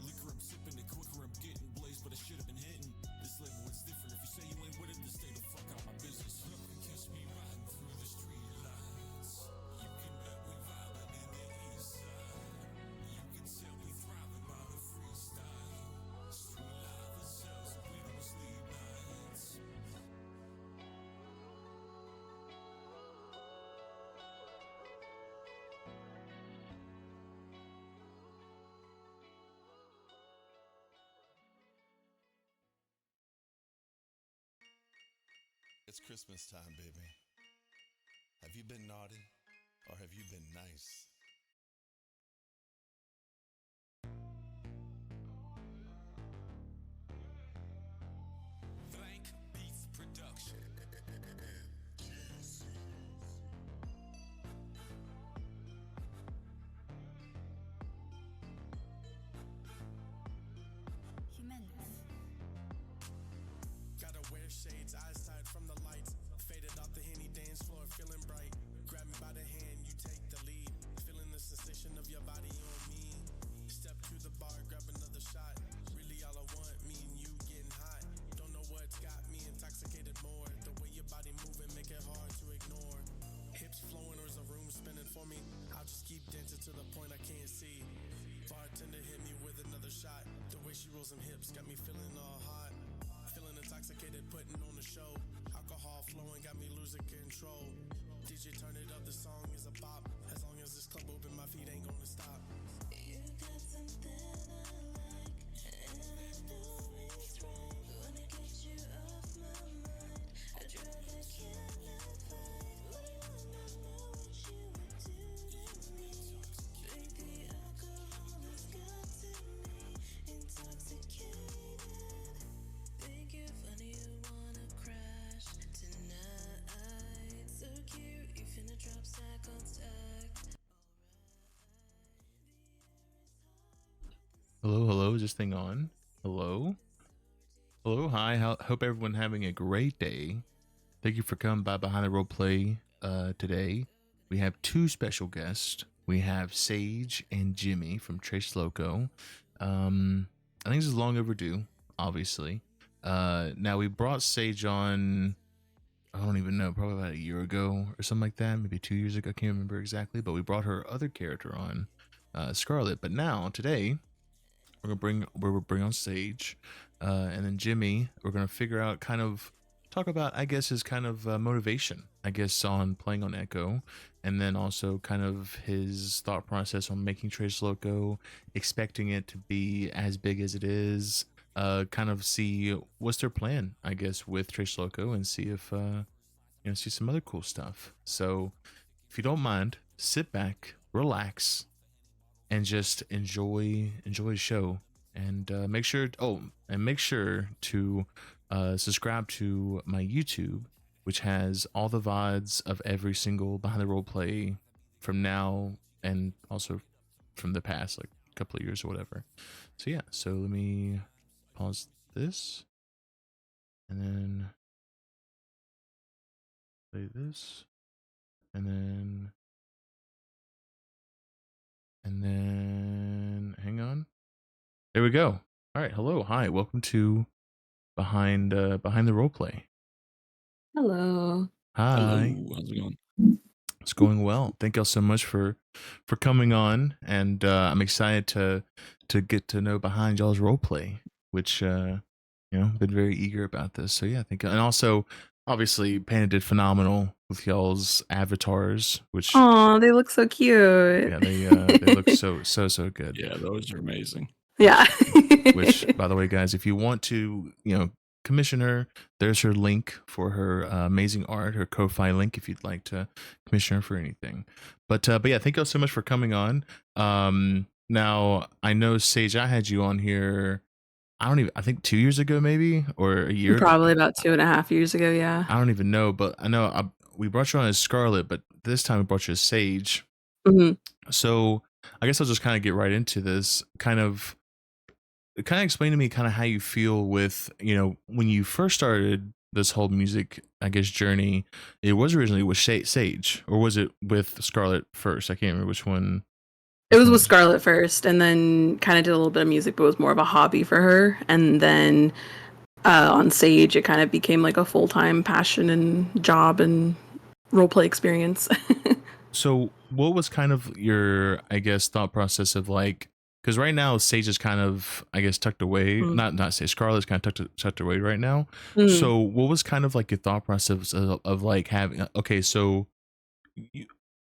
Liquor I'm sipping, the quicker I'm getting blazed, but I should have been hitting. This level it's different. If you say you ain't with it, then stay the fuck out my business. Catch me riding through the street lights. You can bet we vibing in the east side. You can tell we thriving by the freestyle. Street life ourselves, we don't sleep nights. It's Christmas time, baby. Have you been naughty or have you been nice? Blank Beats Production. Gotta wear shades, eyes tied from the lights. Faded off the Henny dance floor, feeling bright. Grab me by the hand, you take the lead. Feeling the sensation of your body on me. Step to the bar, grab another shot. Really all I want, me and you getting hot. Don't know what's got me intoxicated more. The way your body moving, make it hard to ignore. Hips flowing or is the room spinning for me? I'll just keep dancing to the point I can't see. Bartender hit me with another shot. The way she rolls them hips got me feeling all hot. Feeling intoxicated, putting on the show. Alcohol flowing, got me losing control. DJ turn it up, the song is a bop. As long as this club open, my feet ain't gonna stop. You got something I like, and I know it's right. Wanna get you off my mind. I'd rather cannot fight. What do you wanna know what you would do to me? Baby, alcohol has got to me intoxicated. Think you're funny, you wanna crash tonight. So cute, you finna drop stack on stack. Hello, hello, is this thing on? Hello? Hello, hi, hope everyone having a great day. Thank you for coming by Behind the Roleplay today. We have two special guests. We have Sage and Jimmy from Trace Loco. I think this is long overdue, obviously. Now we brought Sage on, I don't even know, probably about a year ago or something like that, maybe 2 years ago, I can't remember exactly, but we brought her other character on, Scarlet. But now, today, we're gonna bring on Sage, and then Jimmy. We're gonna figure out talk about, I guess, his kind of motivation, I guess, on playing on Echo, and then also kind of his thought process on making Trace Loco, expecting it to be as big as it is. Kind of see what's their plan, I guess, with Trace Loco, and see if see some other cool stuff. So, if you don't mind, sit back, relax, and just enjoy the show, and make sure to subscribe to my YouTube, which has all the VODs of every single Behind the Roleplay from now and also from the past, like a couple of years or whatever. So yeah, so let me pause this and then play this and then hang on. There we go. All right, hello, hi, welcome to Behind the Roleplay. Hello. Hi. Hello, how's it going? It's going well. Thank y'all so much for coming on, and I'm excited to get to know behind y'all's roleplay, which been very eager about this. So yeah, I think, and also obviously Panda did phenomenal with y'all's avatars, which Oh, they look so cute. yeah, they look so good. Yeah, those are amazing. Yeah. Which, by the way, guys, if you want to, commission her, there's her link for her amazing art, her Ko-Fi link, if you'd like to commission her for anything. But yeah, thank you all so much for coming on. Now I know, Sage, I had you on here, I think 2 years ago, maybe, or a year Probably ago. about 2.5 years ago, yeah. I don't even know, but I know we brought you on as Scarlet, but this time we brought you as Sage. Mm-hmm. So I guess I'll just kind of get right into this. Kind of explain to me kind of how you feel with, when you first started this whole music, I guess, journey. It was originally with Sage, or was it with Scarlet first? I can't remember which one. It Which was one with was? Scarlett first, and then kind of did a little bit of music, but it was more of a hobby for her. And then on Sage, it kind of became like a full-time passion and job and roleplay experience. So, what was kind of your, I guess, thought process of like, because right now Sage is kind of, I guess, tucked away. Mm. Not Sage, Scarlett's kind of tucked away right now. Mm. So, what was kind of like your thought process of like having? Okay, so you,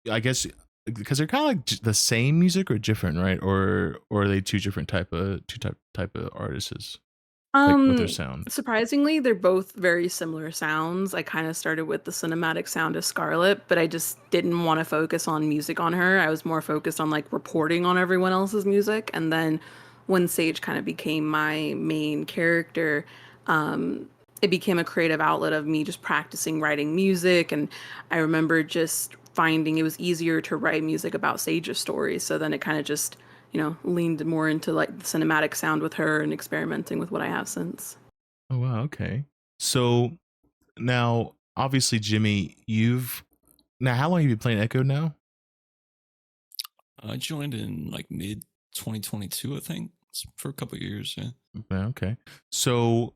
I guess because they're kind of like the same music or different, right? Or are they two different type of artists, like with their sound? Surprisingly, they're both very similar sounds. I kind of started with the cinematic sound of Scarlett, but I just didn't want to focus on music on her. I was more focused on like reporting on everyone else's music. And then when Sage kind of became my main character, it became a creative outlet of me just practicing writing music. And I remember just finding it was easier to write music about Sage's stories. So then it kind of just, leaned more into like the cinematic sound with her and experimenting with what I have since. Oh wow, okay. So now, obviously, Jimmy, you've now how long have you been playing Echo now? I joined in like mid 2022, I think. It's for a couple of years. Yeah. Yeah, okay. So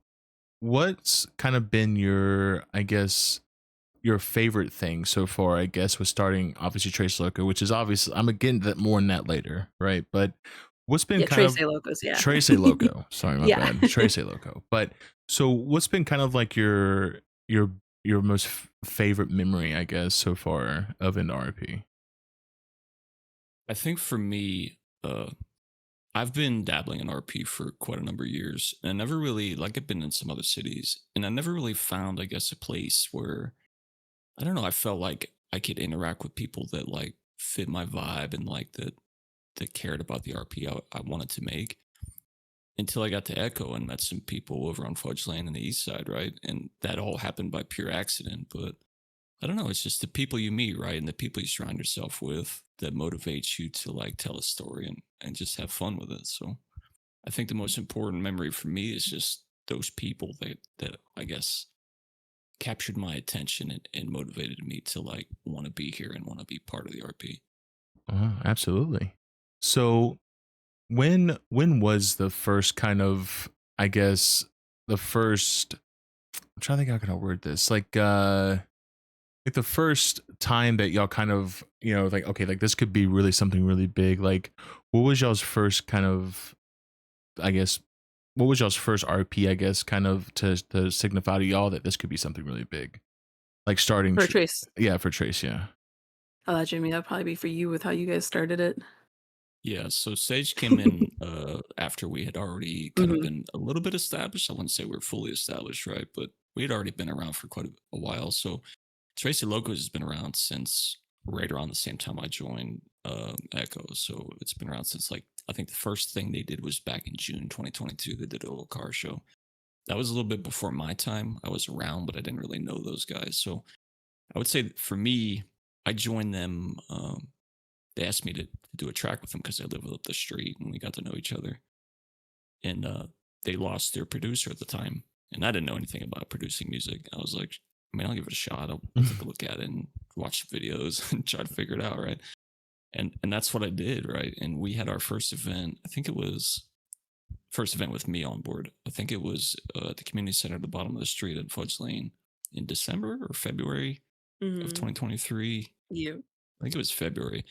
what's kind of been your, I guess, your favorite thing so far, I guess, with starting obviously Trace Loco, which is obviously I'm gonna get into that more on that later, right? But what's been Yeah, kind Trace of Locos, yeah. Trace Loco. Sorry, my Yeah. bad. Trace Loco. But so what's been kind of like your your most favorite memory, I guess, so far of an RP? I think for me, I've been dabbling in RP for quite a number of years, and I never really like I've been in some other cities, and I never really found, I guess, a place where I don't know. I felt like I could interact with people that like fit my vibe and like that cared about the RP I wanted to make. Until I got to Echo and met some people over on Fudge Lane and the East Side, right? And that all happened by pure accident. But I don't know. It's just the people you meet, right, and the people you surround yourself with that motivates you to like tell a story and just have fun with it. So I think the most important memory for me is just those people that I guess captured my attention and motivated me to like want to be here and want to be part of the RP. Absolutely. So when was the first kind of, I guess, the first I'm trying to think how can I word this, like the first time that y'all kind of, like, okay, like this could be really something really big. Like, what was y'all's first kind of, I guess, what was y'all's first RP, I guess, kind of to signify to y'all that this could be something really big? Like starting, For Trace. yeah, for Trace, yeah. Jimmy, that'd probably be for you with how you guys started it. Yeah, so Sage came in after we had already kind of Mhm. been a little bit established. I wouldn't say we're fully established, right? But we had already been around for quite a while. So Tracy Locos has been around since right around the same time I joined Echo. So it's been around since like I think the first thing they did was back in June 2022. They did a little car show. That was a little bit before my time. I was around, but I didn't really know those guys. So I would say that for me, I joined them. They asked me to do a track with them because they live up the street and we got to know each other. And they lost their producer at the time. And I didn't know anything about producing music. I was like, I mean, I'll give it a shot. I'll take a look at it and watch videos and try to figure it out, right? And that's what I did, right? And we had our first event. I think it was first event with me on board. I think it was at the community center at the bottom of the street at Fudge Lane in December or February of 2023. Yeah. I think it was February.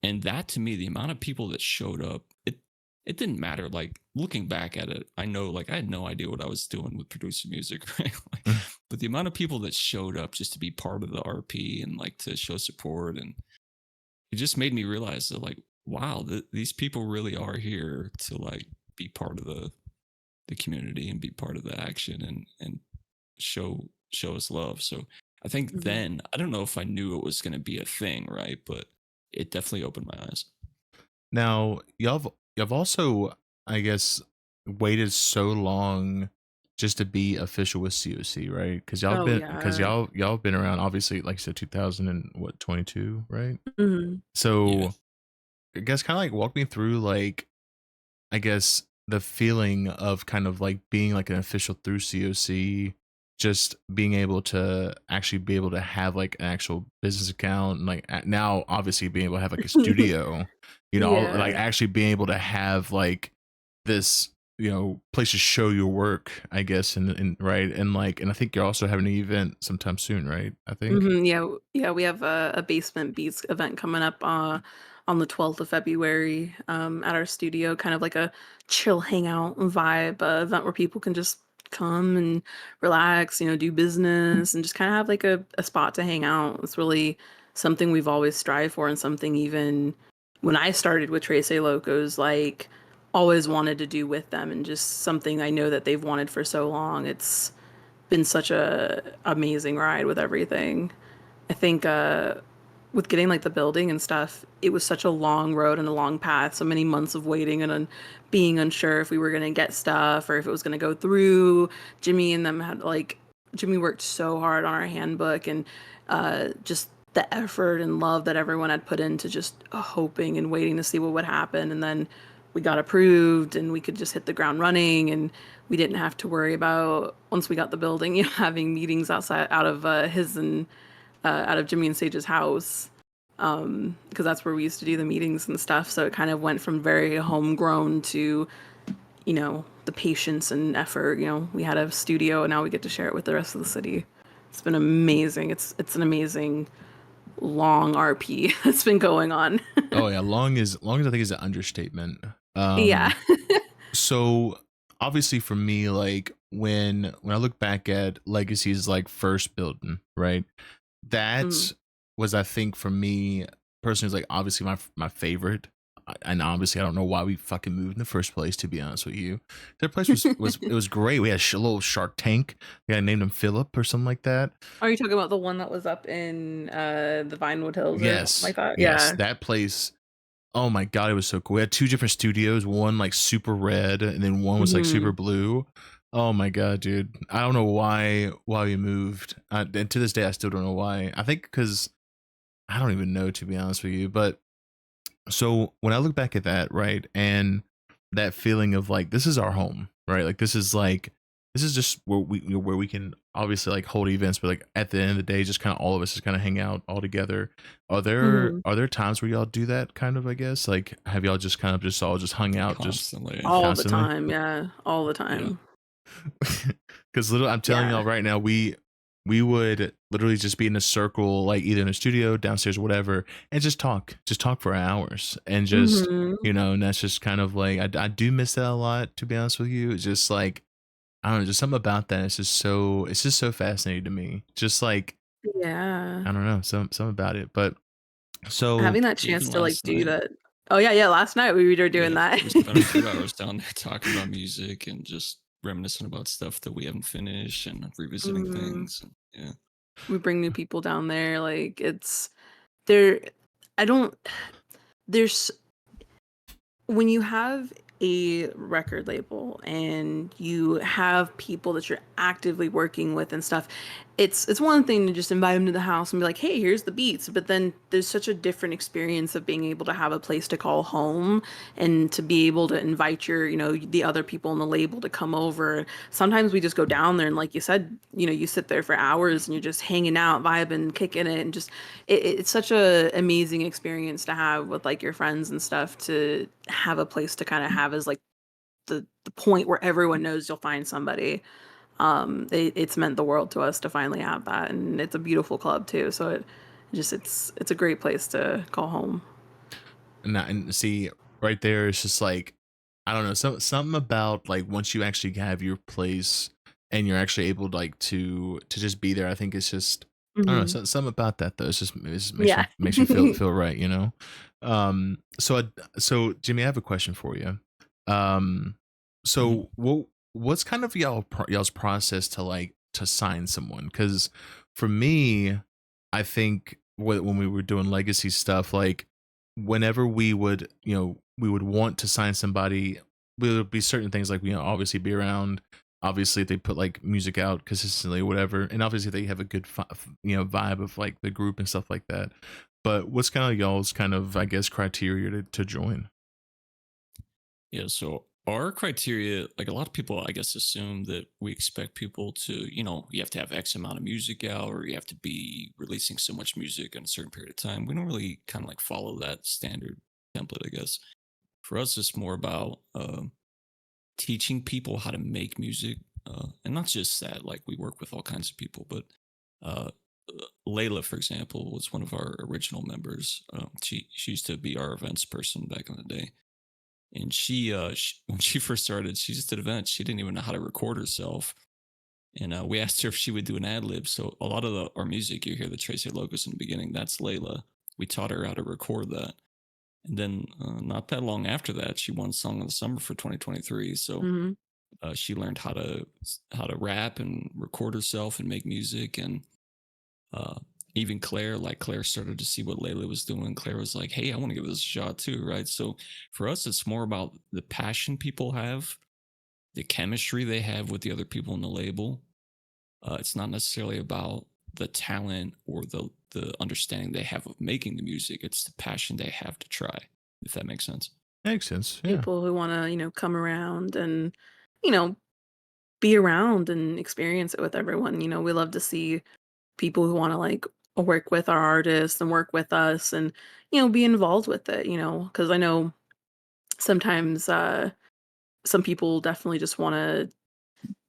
And that to me, the amount of people that showed up, it didn't matter. Like looking back at it, I know like I had no idea what I was doing with producing music, right? Like, but the amount of people that showed up just to be part of the RP and like to show support, and it just made me realize that like, wow, these people really are here to like be part of the community and be part of the action and show us love. So I think then I don't know if I knew it was going to be a thing, right? But it definitely opened my eyes. Now, y'all also, I guess, waited so long just to be official with COC, right? Because y'all y'all been around, obviously, like I said, 2000 and what 22, right? So Yeah. I guess kind of like walk me through like, I guess, the feeling of kind of like being like an official through COC, just being able to actually be able to have like an actual business account and like now obviously being able to have like a studio. you know, like Yeah. actually being able to have like this, you know, place to show your work, I guess, and right, and like, and I think you're also having an event sometime soon, right? I think. Yeah, yeah, we have a basement beats event coming up on the 12th of February at our studio, kind of like a chill hangout vibe event where people can just come and relax, do business and just kind of have like a spot to hang out. It's really something we've always strived for and something even when I started with Trace Locos, like always wanted to do with them and just something I know that they've wanted for so long. It's been such a amazing ride with everything. I think with getting like the building and stuff, it was such a long road and a long path, so many months of waiting and being unsure if we were gonna get stuff or if it was gonna go through. Jimmy and them had like Jimmy worked so hard on our handbook and just the effort and love that everyone had put into just hoping and waiting to see what would happen. And then we got approved and we could just hit the ground running and we didn't have to worry about once we got the building, having meetings outside out of his and out of Jimmy and Sage's house. Because that's where we used to do the meetings and stuff. So it kind of went from very homegrown to, the patience and effort. We had a studio and now we get to share it with the rest of the city. It's been amazing. It's an amazing long RP that's been going on. Oh yeah, long as I think is an understatement. Yeah. So obviously for me, like when I look back at Legacy's like first building, right? Mm. That was, I think, for me personally, is like obviously my favorite. And obviously, I don't know why we fucking moved in the first place. To be honest with you, that place was it was great. We had a little Shark Tank. Yeah, I named him Philip or something like that. Are you talking about the one that was up in the Vinewood Hills or something Yes, like that? yes, Yeah. that place. Oh my god, it was so cool. We had two different studios, one like super red, and then one was like super Hmm. blue. Oh my god, dude! I don't know why we moved, and to this day, I still don't know why. I think because I don't even know, to be honest with you. But so when I look back at that, right, and that feeling of like this is our home, right? Like this is just where we can obviously like hold events, but like at the end of the day, just kind of all of us just kind of hang out all together. Hmm. Are there times where y'all do that kind of? I guess like have y'all just kind of just all just hung out just Constantly. All the constantly? time, yeah, all the Yeah. time. Because little, I'm telling Yeah. y'all right now, we would literally just be in a circle, like either in a studio, downstairs, or whatever, and just talk for hours, and just Hmm. and that's just kind of like I do miss that a lot. To be honest with you, it's just like I don't know, just something about that. It's just so fascinating to me. Just like Yeah. I don't know, something about it. But so Having that chance Even to like last do night, that. Oh yeah, yeah. Last night we were doing yeah, that. we spent a few hours down there talking about music and just reminiscing about stuff that we haven't finished and revisiting Hmm. things. And, yeah. We bring new people down there. Like it's there. I don't. There's when you have a record label and you have people that you're actively working with and stuff, it's one thing to just invite them to the house and be like, hey, here's the beats. But then there's such a different experience of being able to have a place to call home and to be able to invite your, the other people in the label to come over. Sometimes we just go down there and like you said, you sit there for hours and you're just hanging out, vibing, kicking it, and just it's such a amazing experience to have with like your friends and stuff to have a place to kind of have as like the point where everyone knows you'll find somebody. It's meant the world to us to finally have that, and it's a beautiful club too. So it's a great place to call home. and see right there, it's just like I don't know, something about like once you actually have your place and you're actually able to like to just be there. I think it's just I don't know, Hmm. something about that though. It just Yeah. makes me feel right, you know. So Jimmy, I have a question for you. Um, Mhm. so what's kind of y'all's process to like to sign someone? Because for me, I think when we were doing legacy stuff, like whenever we would, we would want to sign somebody, there would be certain things like, obviously be around. Obviously, if they put like music out consistently or whatever, and obviously they have a good, vibe of like the group and stuff like that. But what's kind of y'all's kind of, I guess, criteria to join? Yeah. So our criteria, like a lot of people, I guess, assume that we expect people to, you have to have X amount of music out or you have to be releasing so much music in a certain period of time. We don't really kind of like follow that standard template, I guess. For us, it's more about teaching people how to make music, and not just that. Like we work with all kinds of people, but uh, Layla, for example, was one of our original members. She used to be our events person back in the day, and when she first started, she just did events. She didn't even know how to record herself, and we asked her if she would do an ad lib. So a lot of our music, you hear the Tracy logos in the beginning. That's Layla. We taught her how to record that, and then not that long after that, she won Song of the Summer for 2023. So Hmm. she learned how to rap and record herself and make music, and uh, even Claire started to see what Layla was doing. Claire was like, "Hey, I want to give this a shot too," right? So for us, it's more about the passion people have, the chemistry they have with the other people in the label. It's not necessarily about the talent or the understanding they have of making the music. It's the passion they have to try, if that makes sense. Makes sense. Yeah. People who want to, come around and, you know, be around and experience it with everyone. We love to see people who want to like work with our artists and work with us and, be involved with it, because I know sometimes some people definitely just want to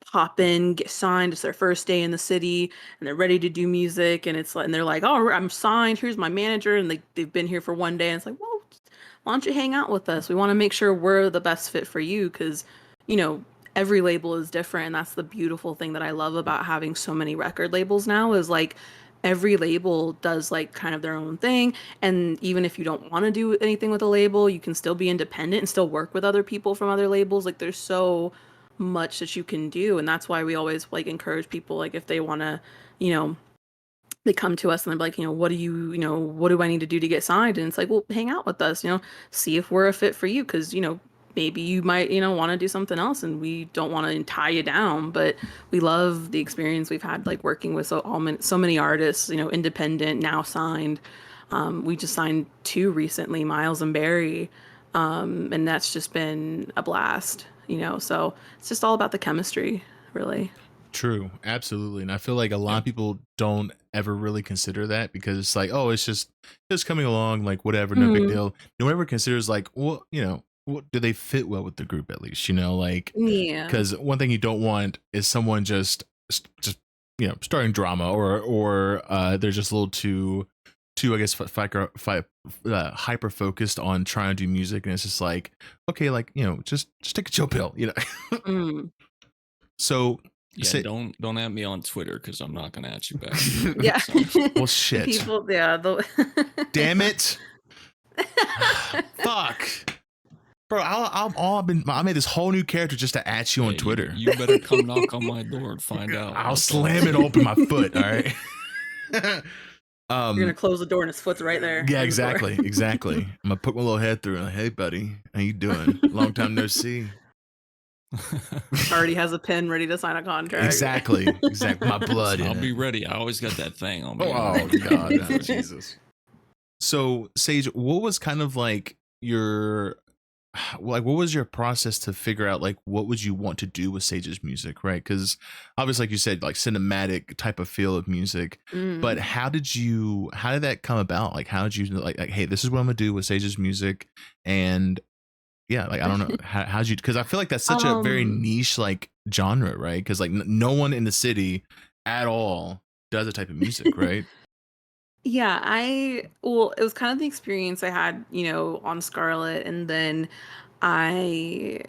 hop in, get signed. It's their first day in the city, and they're ready to do music. And it's like, and they're like, "Oh, I'm signed. Here's my manager," and they've been here for one day. And it's like, well, why don't you hang out with us? We want to make sure we're the best fit for you, because, you know, every label is different, and that's the beautiful thing that I love about having so many record labels now is like every label does like kind of their own thing, and even if you don't want to do anything with a label, you can still be independent and still work with other people from other labels. Like there's so much that you can do, and that's why we always like encourage people, like if they want to, you know they come to us and they're like, what do I need to do to get signed? And it's like, well, hang out with us, see if we're a fit for you, because maybe you might want to do something else, and we don't want to tie you down, but we love the experience we've had like working with so many artists, independent, now signed. We just signed two recently, Miles and Barry, and that's just been a blast. So it's just all about the chemistry, really. True, absolutely. And I feel like a lot Yeah. of people don't ever really consider that because it's like, oh, it's just coming along, like whatever, no big Mhm. deal. No one ever considers like, well, what do they fit well with the group at least, like Yeah. because one thing you don't want is someone just starting drama or they're just a little too I guess hyper focused on trying to do music, and it's just like, okay, like just take a chill pill. Mm. So Yeah, say, don't at me on Twitter because I'm not gonna at you back. Yeah. So, well, shit. People, yeah. Damn it. Fuck. Bro, I made this whole new character just to at you on yeah, Twitter. you better come knock on my door and find out. I'll That's all I'm slam it saying. open my foot, all right? You're gonna close the door and his foot's right there. Yeah, in the door. exactly. I'm gonna put my little head through and like, hey buddy, how you doing? Long time no see. Already has a pen ready to sign a contract. Exactly. My blood. I'll in be it. ready. I always got that thing on me. Oh God, oh, Jesus. So Sage, what was kind of like what was your process to figure out like what would you want to do with Sage's music, right? Because obviously, like you said, like cinematic type of feel of music. But how did that come about? Like how did you like hey, this is what I'm gonna do with Sage's music? And yeah, like I don't know how'd you, because I feel like that's such a very niche like genre, right? Because like no one in the city at all does that type of music, right? Yeah, well, it was kind of the experience I had, on Scarlet, and then I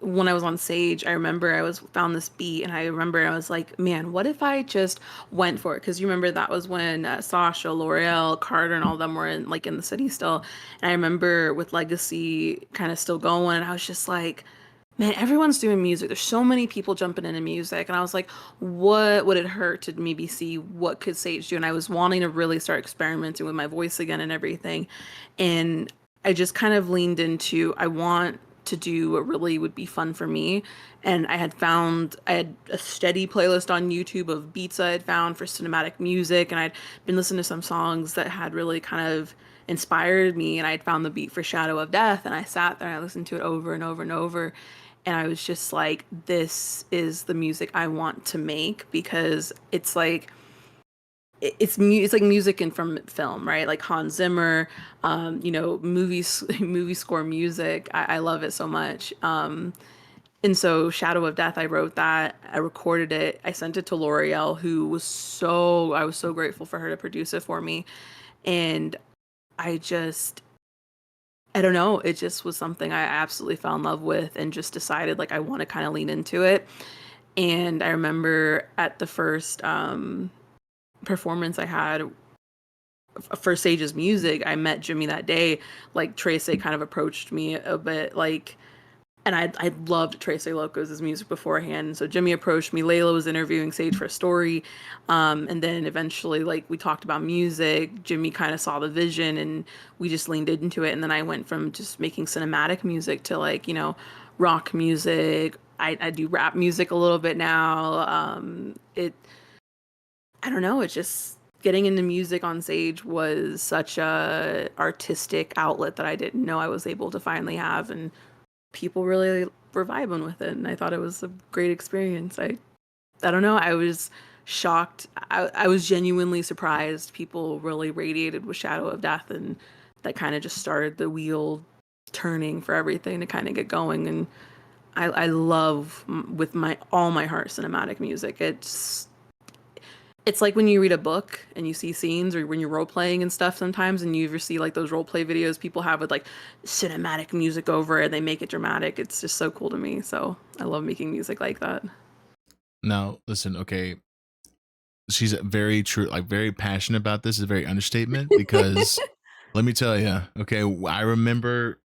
when I was on Sage, I remember I was found this beat, and I remember I was like, man, what if I just went for it? Because you remember that was when Sasha, L'Oreal, Carter, and all them were in the city still. And I remember with Legacy kind of still going, I was just like, man, everyone's doing music. There's so many people jumping into music, and I was like, what would it hurt to maybe see what could Sage do? And I was wanting to really start experimenting with my voice again and everything, and I just kind of leaned into I want to do what really would be fun for me. And I had a steady playlist on YouTube of beats I had found for cinematic music, and I'd been listening to some songs that had really kind of inspired me, and I'd found the beat for Shadow of Death, and I sat there and I listened to it over and over and over, and I was just like, this is the music I want to make, because it's like it's like music and from film, right? Like Hans Zimmer, movies, movie score music. I love it so much. And so Shadow of Death, I wrote that, I recorded it, I sent it to L'Oreal, I was so grateful for her to produce it for me. And I just, I don't know, it just was something I absolutely fell in love with and just decided like I want to kind of lean into it. And I remember at the first performance I had for Sage's music, I met Jimmy that day. Like Tracy kind of approached me a bit, like, and I loved Tracy Locos' music beforehand. So Jimmy approached me. Layla was interviewing Sage for a story, and then eventually, like, we talked about music. Jimmy kind of saw the vision, and we just leaned into it. And then I went from just making cinematic music to like rock music. I do rap music a little bit now. I don't know. It's just getting into music on Sage was such a artistic outlet that I didn't know I was able to finally have, and people really were vibing with it, and I thought it was a great experience. I don't know. I was shocked. I was genuinely surprised. People really radiated with Shadow of Death, and that kind of just started the wheel turning for everything to kind of get going. And I love with my all my heart cinematic music. It's like when you read a book and you see scenes, or when you're role playing and stuff sometimes, and you ever see like those role play videos people have with like cinematic music over it, and they make it dramatic. It's just so cool to me. So I love making music like that. Now, listen, okay, she's very true, like very passionate about this. Is a very understatement because let me tell you, okay, I remember.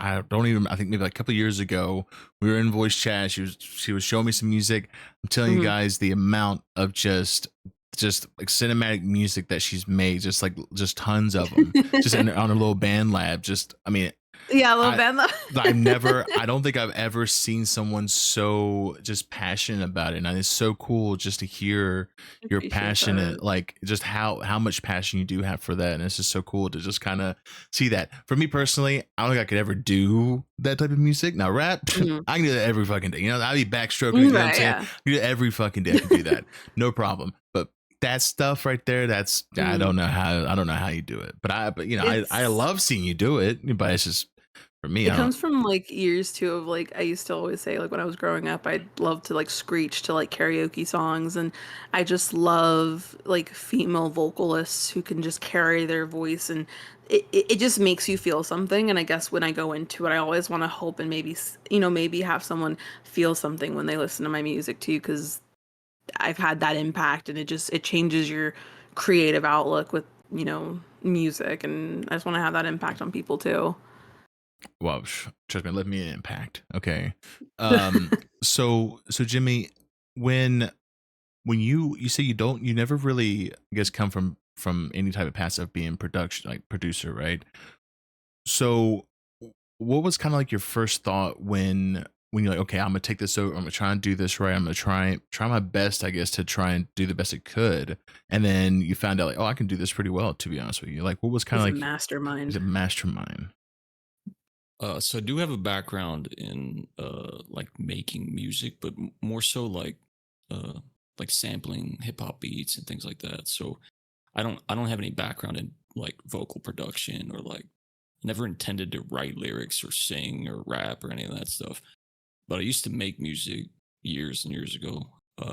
I think maybe like a couple of years ago, we were in voice chat. She was showing me some music. I'm telling you Mhm. guys the amount of just like cinematic music that she's made, just tons of them, just on a little band lab. Just, I mean, Yeah, a little I bit. I don't think I've ever seen someone so just passionate about it. And it's so cool just to hear your Appreciate passionate, that. like just how much passion you do have for that. And it's just so cool to just kind of see that. For me personally, I don't think I could ever do that type of music. Now rap, Mhm. I can do that every fucking day. I'll be backstroking, you know what I'm Right, saying? yeah. I can do that every fucking day. I can do that. No problem. But that stuff right there, I Mhm. don't know how you do it. But I It's love seeing you do it. But it's just for me, It I don't. comes from like years too of like I used to always say like when I was growing up I'd love to like screech to like karaoke songs, and I just love like female vocalists who can just carry their voice, and it just makes you feel something. And I guess when I go into it I always want to hope and maybe maybe have someone feel something when they listen to my music too, because I've had that impact, and it changes your creative outlook with music, and I just want to have that impact on people too. Well, trust me, let me impact. Okay. So Jimmy, when you say you never really, I guess, come from any type of passive being production, like producer, right? So what was kind of like your first thought when you're like, okay, I'm gonna take this over, I'm gonna try and do this right, I'm gonna try my best, I guess, to try and do the best I could, and then you found out like, oh, I can do this pretty well, to be honest with you. Like, what was kind of He's a like, is mastermind. it mastermind? So I do have a background in like making music, but more so uh like sampling hip hop beats and things like that. So I don't have any background in like vocal production, or like never intended to write lyrics or sing or rap or any of that stuff. But I used to make music years and years ago,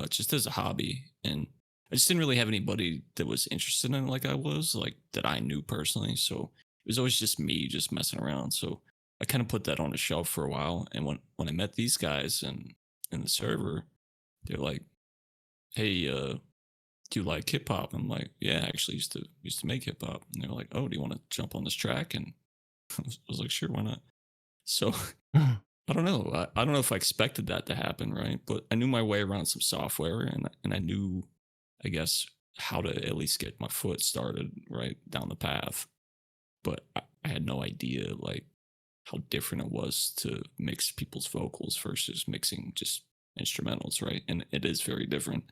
just as a hobby, and I just didn't really have anybody that was interested in it like I was, like that I knew personally. So it was always just me, just messing around. So I kind of put that on a shelf for a while. And when I met these guys and in the server, they're like, "Hey, do you like hip hop?" I'm like, "Yeah, I actually used to make hip hop." And they're like, "Oh, do you want to jump on this track?" And I was like, "Sure, why not?" So I don't know. I don't know if I expected that to happen, right? But I knew my way around some software, and I knew, I guess, how to at least get my foot started right down the path. But I had no idea like how different it was to mix people's vocals versus mixing just instrumentals, right? And it is very different.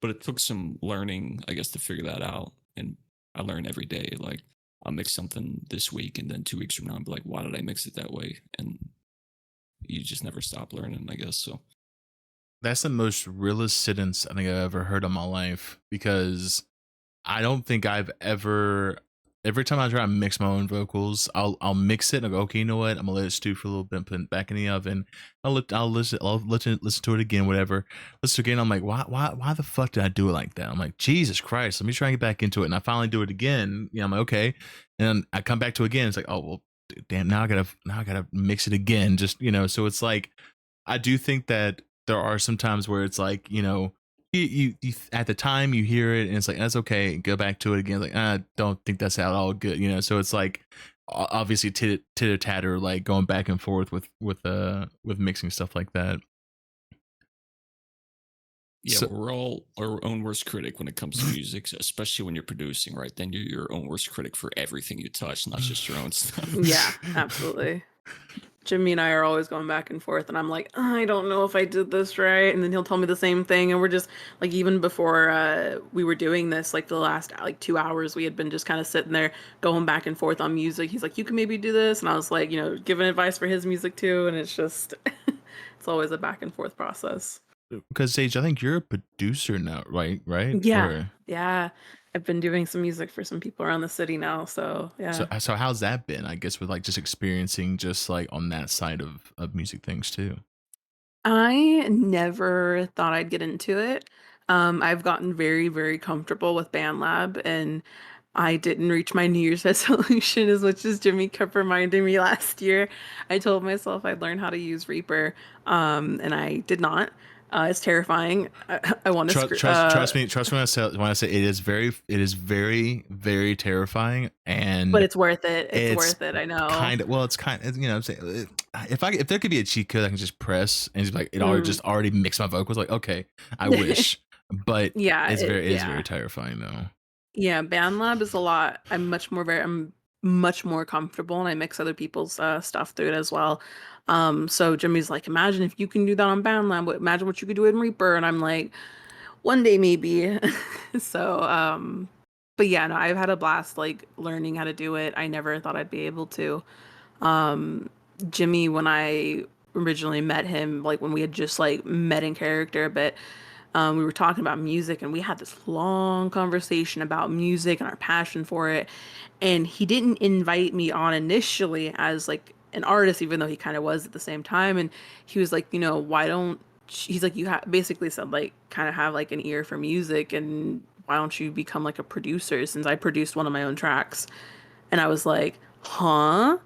But it took some learning, I guess, to figure that out. And I learn every day. Like I'll mix something this week, and then 2 weeks from now, I'm like, why did I mix it that way? And you just never stop learning, I guess. So That's the most realist sentence I think I've ever heard in my life because I don't think I've ever. Every time I try to mix my own vocals, I'll mix it and I'll go, okay, you know what? I'm gonna let it stew for a little bit, put it back in the oven. I'll listen to it again, whatever. Listen to it again. I'm like, why the fuck did I do it like that? I'm like, Jesus Christ, let me try and get back into it. And I finally do it again. Yeah, I'm like, okay. And then I come back to it again. It's like, oh well, damn. Now I gotta mix it again. Just so it's like, I do think that there are some times where it's like, you at the time you hear it and it's like that's okay, go back to it again, like I don't think that's at all good, so it's like obviously titter tatter, like going back and forth with mixing stuff like that. Yeah, So- we're all our own worst critic when it comes to music, especially when you're producing, right? Then you're your own worst critic for everything you touch, not just your own stuff. Yeah, absolutely. Jimmy and I are always going back and forth, and I'm like, I don't know if I did this right, and then he'll tell me the same thing, and we're just like, even before we were doing this, like the last like 2 hours, we had been just kind of sitting there going back and forth on music. He's like, you can maybe do this, and I was like, giving advice for his music too, and it's just, it's always a back and forth process. because Sage, I think you're a producer now, right? Yeah, Or- yeah. I've been doing some music for some people around the city now, so yeah. so how's that been, I guess, with like just experiencing just like on that side of music things too? I never thought I'd get into it. I've gotten very, very comfortable with BandLab, and I didn't reach my New Year's resolution as much as Jimmy kept reminding me last year. I told myself I'd learn how to use Reaper, and I did not. It's terrifying. I want to Trust me when I say it is very, very terrifying, and but it's worth it. It's it's worth it. I know. It's kind of, I'm saying, if there could be a cheat code I can just press and just like it already just already mixed my vocals, like okay, I wish, but Yeah, it's very yeah. terrifying though. Yeah, BandLab is a lot. I'm much more comfortable, and I mix other people's stuff through it as well. So Jimmy's like, imagine if you can do that on BandLab. Imagine what you could do in Reaper, and I'm like, one day maybe. So, but yeah, no, I've had a blast like learning how to do it. I never thought I'd be able to. Um, Jimmy, when I originally met him, like when we had just like met in character a bit, we were talking about music, and we had this long conversation about music and our passion for it. And he didn't invite me on initially as like an artist, even though he kind of was at the same time. And he was like, why don't, he's like, basically said like, kind of have like an ear for music, and why don't you become like a producer, since I produced one of my own tracks. And I was like, huh?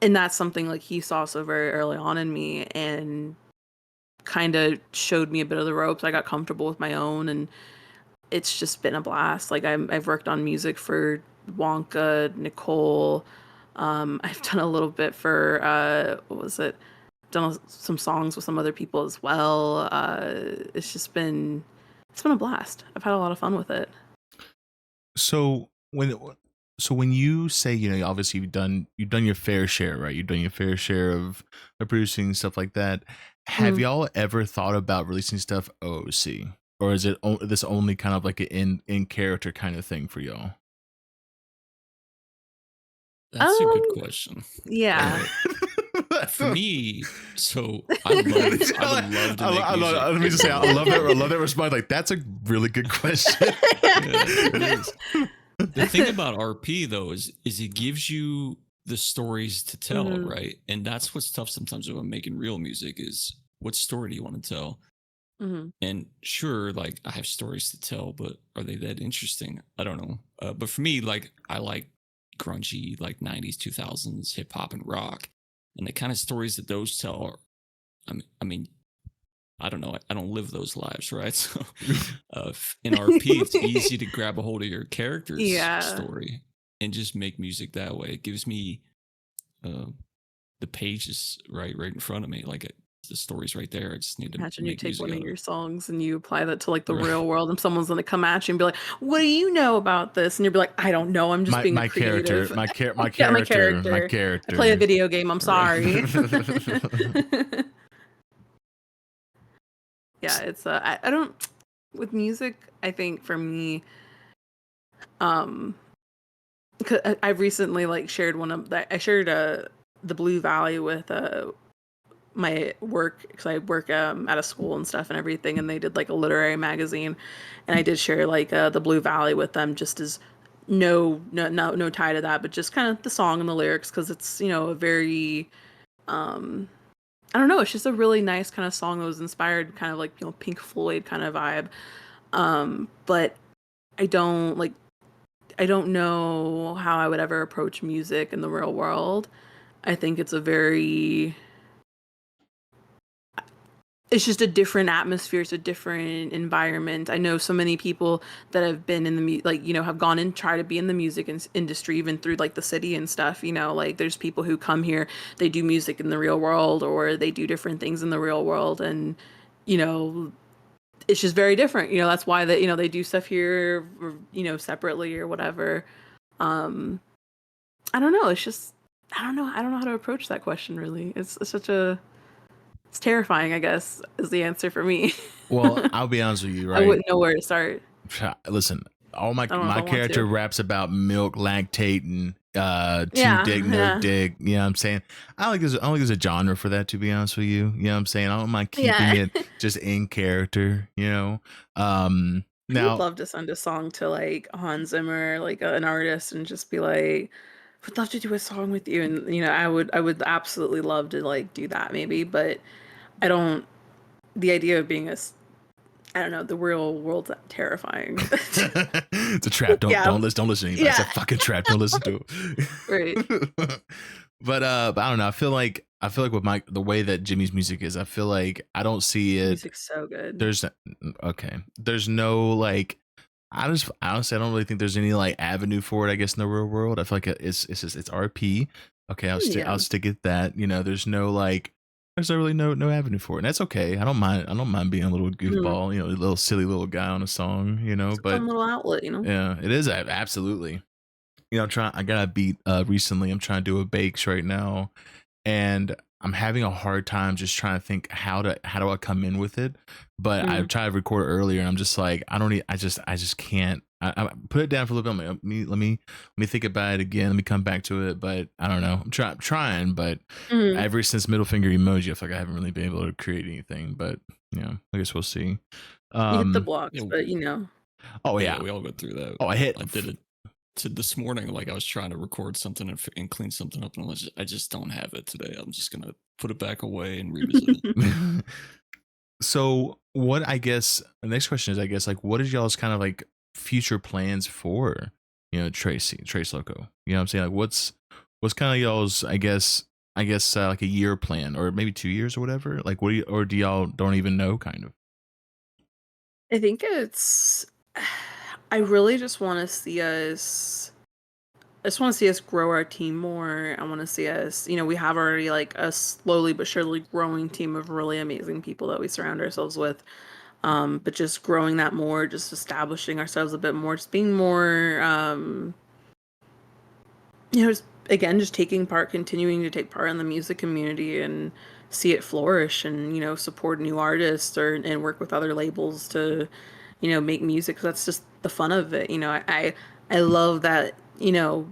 And that's something like he saw so very early on in me, and kind of showed me a bit of the ropes. I got comfortable with my own, and it's just been a blast. Like I've worked on music for Wonka, Nicole. I've done a little bit for what was it? Done some songs with some other people as well. It's been a blast. I've had a lot of fun with it. So when you say, obviously you've done your fair share, right? You've done your fair share of producing stuff like that. Have y'all ever thought about releasing stuff OOC, or is it this only kind of like an in character kind of thing for y'all? That's a good question. Yeah. For me, so I would love to make music. Let me just say, I love that response. Like, that's a really good question. It is. The thing about RP though is it gives you the stories to tell, right? And that's what's tough sometimes when making real music is what story do you want to tell? And sure, like I have stories to tell, but are they that interesting? I don't know. But for me, like I like grungy, like 90s, 2000s hip hop and rock, and the kind of stories that those tell are, I mean, I don't know. I don't live those lives, right? So in RP, it's easy to grab a hold of your character's story and just make music that way. It gives me the pages right in front of me. Like the story's right there. I just need to imagine make you take one of music your songs and you apply that to like the real world, and someone's gonna come at you and be like, "What do you know about this?" And you'll be like, "I don't know. I'm just being my creative." character, my Yeah, character. I play a video game. I'm sorry. Yeah, it's I don't, with music, I think for me, 'cause I've recently like shared one of that. I shared the Blue Valley with my work, because I work at a school and stuff and everything, and they did like a literary magazine, and I did share like the Blue Valley with them, just as no tie to that, but just kind of the song and the lyrics, because it's, you know, a very I don't know, it's just a really nice kind of song that was inspired kind of like, you know, Pink Floyd kind of vibe. But I don't like I don't know how I would ever approach music in the real world. I think it's just a different atmosphere, it's a different environment. I know so many people that have been in the like, you know, have gone and try to be in the music industry, even through like the city and stuff, you know, like there's people who come here, they do music in the real world, or they do different things in the real world, and you know, it's just very different. You know, that's why that, you know, they do stuff here, or, you know, separately or whatever. um I don't know, it's just I don't know how to approach that question really. It's such a it's terrifying, I guess, is the answer for me. Well, I'll be honest with you, I right? wouldn't know where to start. Listen, all I don't know if my I want character to. raps about milk, lactating, two Yeah, dick, no yeah, dick. You know what I'm saying? I don't think there's a genre for that, to be honest with you. You know what I'm saying? I don't mind keeping yeah. it just in character, you know? I would Now love to send a song to like Hans Zimmer, like an artist, and just be like, would love to do a song with you. And you know, I would absolutely love to like do that maybe, but I don't. The idea of being I don't know, the real world's terrifying. it's a trap. Yeah, Don't listen to anybody. It's a yeah, fucking trap. Don't listen to right. it. But I don't know. I feel like with the way that Jimmy's music is, I feel like I don't see it. Music's so good. There's okay. There's no like. I just honestly I don't really think there's any like avenue for it. I guess in the real world, I feel like it's just it's RP. Okay, Yeah. I'll stick at that. You know, there's no like. There's really no avenue for it, and that's okay. I don't mind being a little Mm. goofball. You know, a little silly little guy on a song. You know, It's a fun but little outlet, you know? yeah, it is absolutely. You know, I'm trying. I got a beat recently. I'm trying to do a bakes right now, and I'm having a hard time just trying to think how do I come in with it. But I Mm. tried to record it earlier, and I'm just like I don't. I just can't. I put it down for a little bit. I'm like, let me think about it again. Let me come back to it. But I don't know. Trying, but Mm. ever since middle finger emoji, I feel like I haven't really been able to create anything. But you know, I guess we'll see. You hit the Yeah, blocks, but you know. Oh yeah, yeah. we all go through that. Oh, I hit. I did it to this morning. Like I was trying to record something and clean something up, and I just don't have it today. I'm just gonna put it back away and revisit it. So what I guess the next question is I guess like what is y'all's kind of like future plans for Trace Loco? You know what I'm saying? Like what's kind of y'all's I guess like a year plan or maybe 2 years or whatever? Like what do you or do y'all don't even know kind of? I think it's I really just want to see us I just want to see us grow our team more. I want to see us, you know, we have already like a slowly but surely growing team of really amazing people that we surround ourselves with. But just growing that more, just establishing ourselves a bit more, just being more you know, just, again, just taking part, continuing to take part in the music community and see it flourish, and you know, support new artists or and work with other labels to, you know, make music. 'Cause that's just the fun of it. You know, I love that. You know,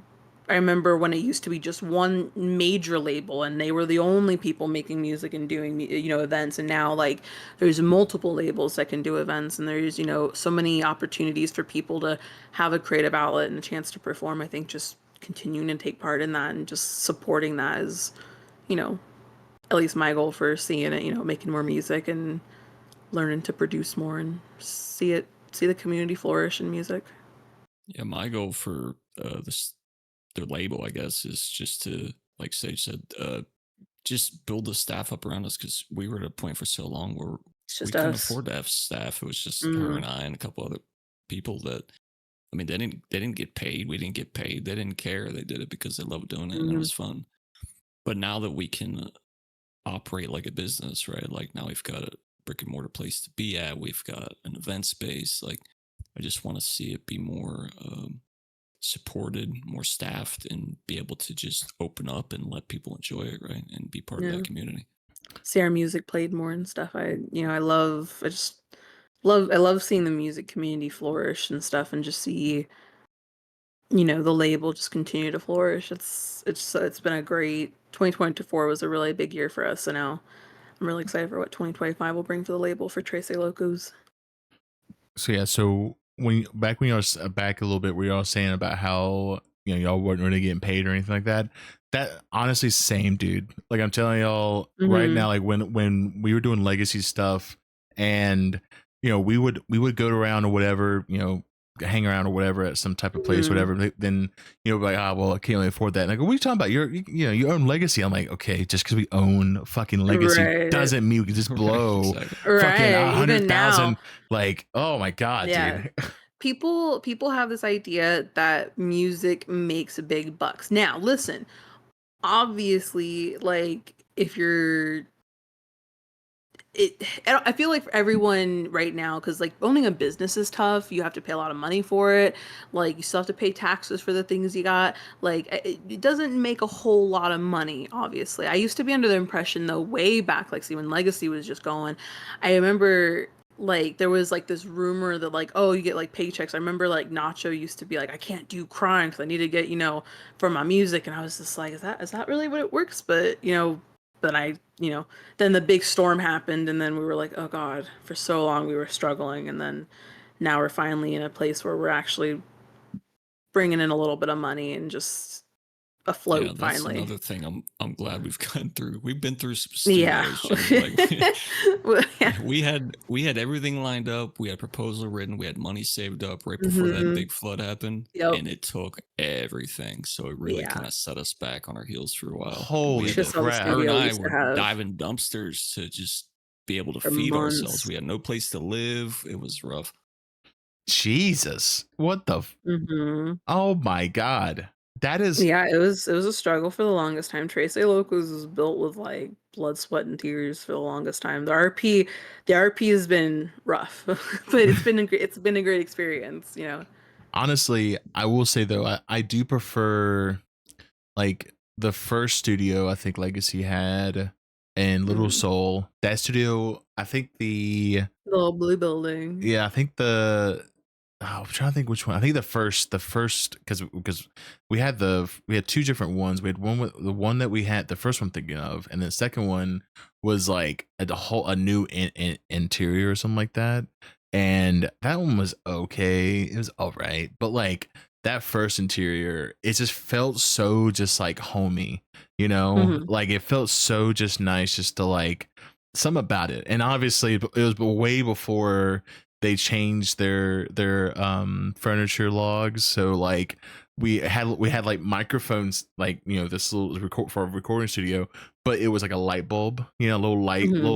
I remember when it used to be just one major label and they were the only people making music and doing you know, events, and now like there's multiple labels that can do events, and there's, you know, so many opportunities for people to have a creative outlet and a chance to perform. I think just continuing to take part in that and just supporting that is, you know, at least my goal for seeing it, you know, making more music and learning to produce more and see the community flourish in music. Yeah, my goal for this their label, I guess, is just to, like Sage said, just build the staff up around us because we were at a point for so long where It's we just couldn't us. afford to have staff. It was just her Mm, and I and a couple other people that I mean they didn't get paid. We didn't get paid. They didn't care. They did it because they loved doing it and it mm, was fun. But now that we can operate like a business, right? Like now we've got a brick and mortar place to be at. We've got an event space. Like I just want to see it be more supported, more staffed, and be able to just open up and let people enjoy it, right? And be part of yeah. that community. See our music played more and stuff. You know, I love seeing the music community flourish and stuff, and just see, you know, the label just continue to flourish. It's been a great 2024 was a really big year for us, so now I'm really excited for what 2025 will bring for the label for Trace Locos. So yeah, so when you all back a little bit, where y'all saying about how y'all weren't really getting paid or anything like that. That honestly, same dude. Like I'm telling y'all right now, like when we were doing legacy stuff, and we would go around or whatever, hang around or whatever at some type of place, whatever. Then like, well, I can't really afford that. And I go, what are you talking about? You own legacy. I'm like, okay, just because we own fucking legacy doesn't mean we can just blow fucking 100,000. Like, oh my god, dude. People have this idea that music makes big bucks. Now, listen, obviously, like if you're I feel like for everyone right now, because like owning a business is tough. You have to pay a lot of money for it. Like you still have to pay taxes for the things you got. Like it doesn't make a whole lot of money, obviously. I used to be under the impression though, way back, like see when Legacy was just going, I remember like there was like this rumor that like, oh, you get like paychecks. I remember like Nacho used to be like, I can't do crime because I need to get, for my music. And I was just like, is that really what it works? But but then the big storm happened, and then we were like, oh god, for so long we were struggling, and then now we're finally in a place where we're actually bringing in a little bit of money and just afloat. Yeah, that's finally another thing I'm glad we've gone through. We've been through some studios. We had everything lined up. We had proposal written. We had money saved up right before that big flood happened, and it took everything. So it really kind of set us back on our heels for a while. Holy crap! Her and I were diving dumpsters to just be able to feed ourselves. We had no place to live. It was rough. Jesus, what the? Oh my god. That is it was a struggle for the longest time. Trace Locos was built with like blood, sweat, and tears for the longest time. The RP has been rough, but it's been a great experience. Honestly, I will say though, I do prefer like the first studio I think Legacy had and Little Soul. That studio, I think the little blue building. Yeah, I think I'm trying to think which one. I think the first because we had two different ones. We had one with the one that we had the first one thinking of, and the second one was like a new interior or something like that. And that one was okay. It was all right, but like that first interior, it just felt so just like homey, like it felt so just nice, just to like something about it. And obviously, it was way before they changed their furniture logs, so like we had like microphones, like this little for a recording studio, but it was like a light bulb, little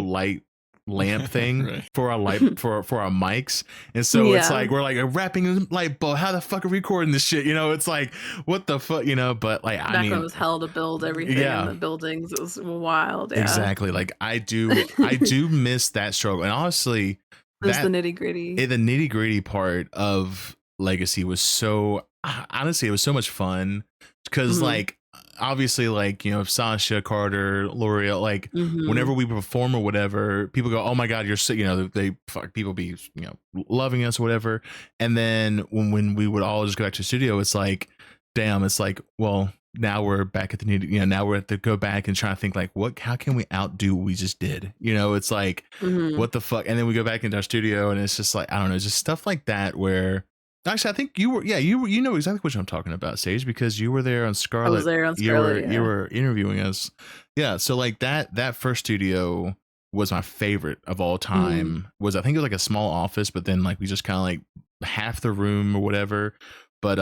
light lamp thing right. for our for our mics. And so it's like we're like wrapping a light bulb. How the fuck are we recording this shit? It's like what the fuck, but like back when it was hell to build everything in the buildings. It was wild. Exactly. Like I do miss that struggle. And honestly, the nitty gritty. The nitty gritty part of Legacy was so honestly, it was so much fun because like obviously, like Sasha, Carter, L'Oreal, like whenever we perform or whatever, people go, "Oh my god, you're so," people be loving us or whatever. And then when we would all just go back to the studio, it's like, damn, it's like, well, now we're back at the now we're at the go back and try to think like, how can we outdo what we just did? It's like, what the fuck? And then we go back into our studio and it's just like, I don't know, just stuff like that where actually I think you know exactly what I'm talking about, Sage, because you were there on Scarlet. I was there on Scarlet. You were interviewing us. Yeah. So like that first studio was my favorite of all time. I think it was like a small office, but then like we just kind of like half the room or whatever. But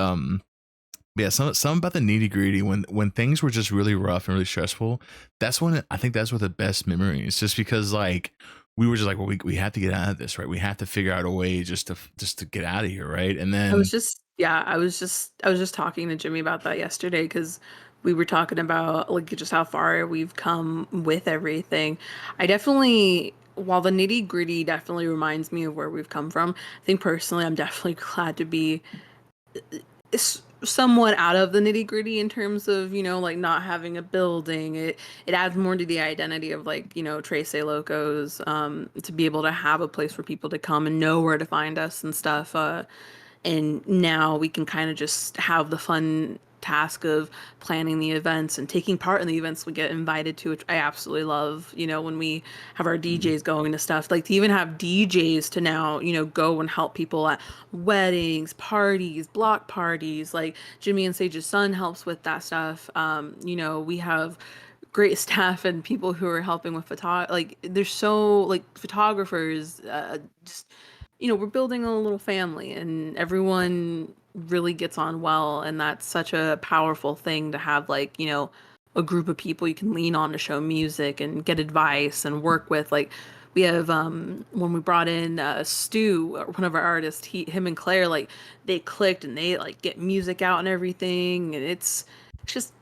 yeah, some about the nitty gritty when things were just really rough and really stressful. That's when I think that's what the best memories, just because like we were just like, well, we have to get out of this, right? We have to figure out a way just to get out of here, right? And then I was just talking to Jimmy about that yesterday because we were talking about like just how far we've come with everything. I definitely, while the nitty gritty definitely reminds me of where we've come from, I think personally I'm definitely glad to be somewhat out of the nitty gritty in terms of like not having a building. It adds more to the identity of like Trace Locos, to be able to have a place for people to come and know where to find us and stuff, and now we can kind of just have the fun task of planning the events and taking part in the events we get invited to, which I absolutely love. You know, when we have our DJs going to stuff, like to even have DJs to now, you know, go and help people at weddings, parties, block parties. Like Jimmy and Sage's son helps with that stuff. You know, we have great staff and people who are helping with like there's so like photographers, just, you know, we're building a little family and everyone really gets on well, and that's such a powerful thing to have, like, you know, a group of people you can lean on to show music and get advice and work with. Like we have when we brought in Stu, one of our artists, him and Claire, like they clicked and they like get music out and everything, and it's just,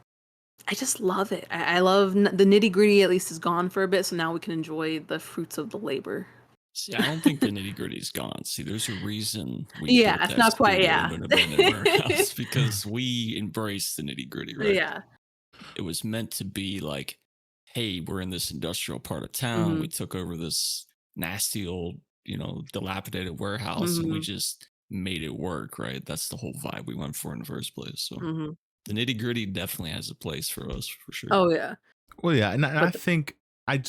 I just love it. I love the nitty gritty. At least is gone for a bit, so now we can enjoy the fruits of the labor. See, I don't think the nitty gritty is gone. See, there's a reason we Yeah, built it's that not quite. studio Yeah, in an abandoned warehouse, because we embrace the nitty gritty, right? yeah. It was meant to be like, hey, we're in this industrial part of town. Mhm. We took over this nasty old, you know, dilapidated warehouse, and we Mhm. just made it work, right? That's the whole vibe we went for in the first place. So Mhm. the nitty gritty definitely has a place for us, for sure. Oh yeah. Well, yeah, and I But think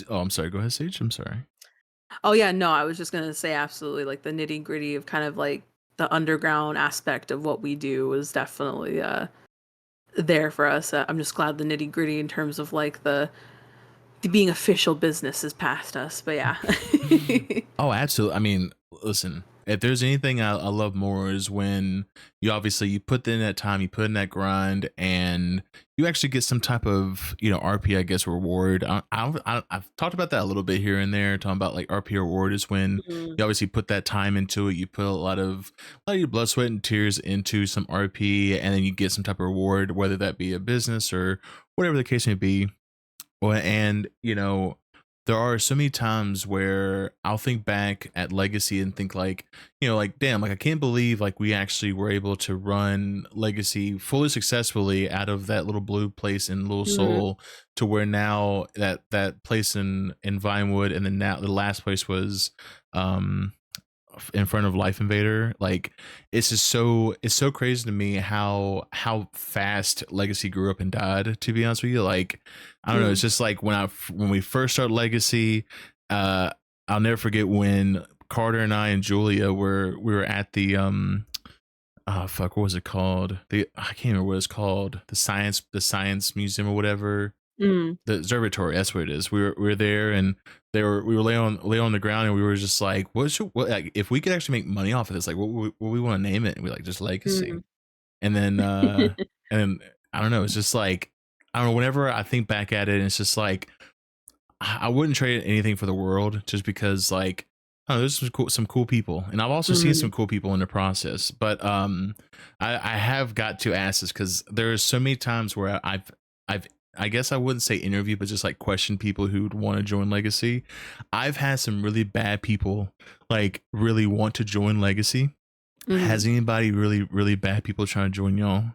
oh, I'm sorry. Go ahead, Sage. I'm sorry. oh yeah, no, I was just gonna say absolutely, like the nitty gritty of kind of like the underground aspect of what we do is definitely there for us. I'm just glad the nitty gritty in terms of like the being official business is past us. But yeah. Oh, absolutely. I mean, listen, if there's anything I love more is when you obviously you put in that time, you put in that grind, and you actually get some type of, you know, RP, I guess, reward. I've talked about that a little bit here and there, talking about like RP reward is when Mhm. you obviously put that time into it. You put a lot of your blood, sweat, and tears into some RP, and then you get some type of reward, whether that be a business or whatever the case may be. Well, and you know, there are so many times where I'll think back at Legacy and think like, you know, like damn, like I can't believe like we actually were able to run Legacy fully successfully out of that little blue place in Little Mhm. Soul to where now that place in Vinewood, and then now the last place was in front of Life Invader. Like it's just it's so crazy to me how fast Legacy grew up and died, to be honest with you. Like I don't know, it's just like when we first started Legacy, I'll never forget when Carter and I and Julia we were at the fuck, what was it called? I can't remember what it's called. The science museum or whatever. Mm. The observatory, that's what it is. We were there, and we were laying on the ground, and we were just like, what like, if we could actually make money off of this, like what we want to name it? And we like just Legacy. Mhm. And then and then I don't know, it's just like, I don't know, whenever I think back at it, it's just like I wouldn't trade anything for the world, just because like, oh, there's some cool people, and I've also seen Mhm. some cool people in the process. But I have got to ask this because there's so many times where I've I guess I wouldn't say interview, but just like question people who'd want to join Legacy. I've had some really bad people like really want to join Legacy. Has Mhm. anybody really bad people trying to join y'all?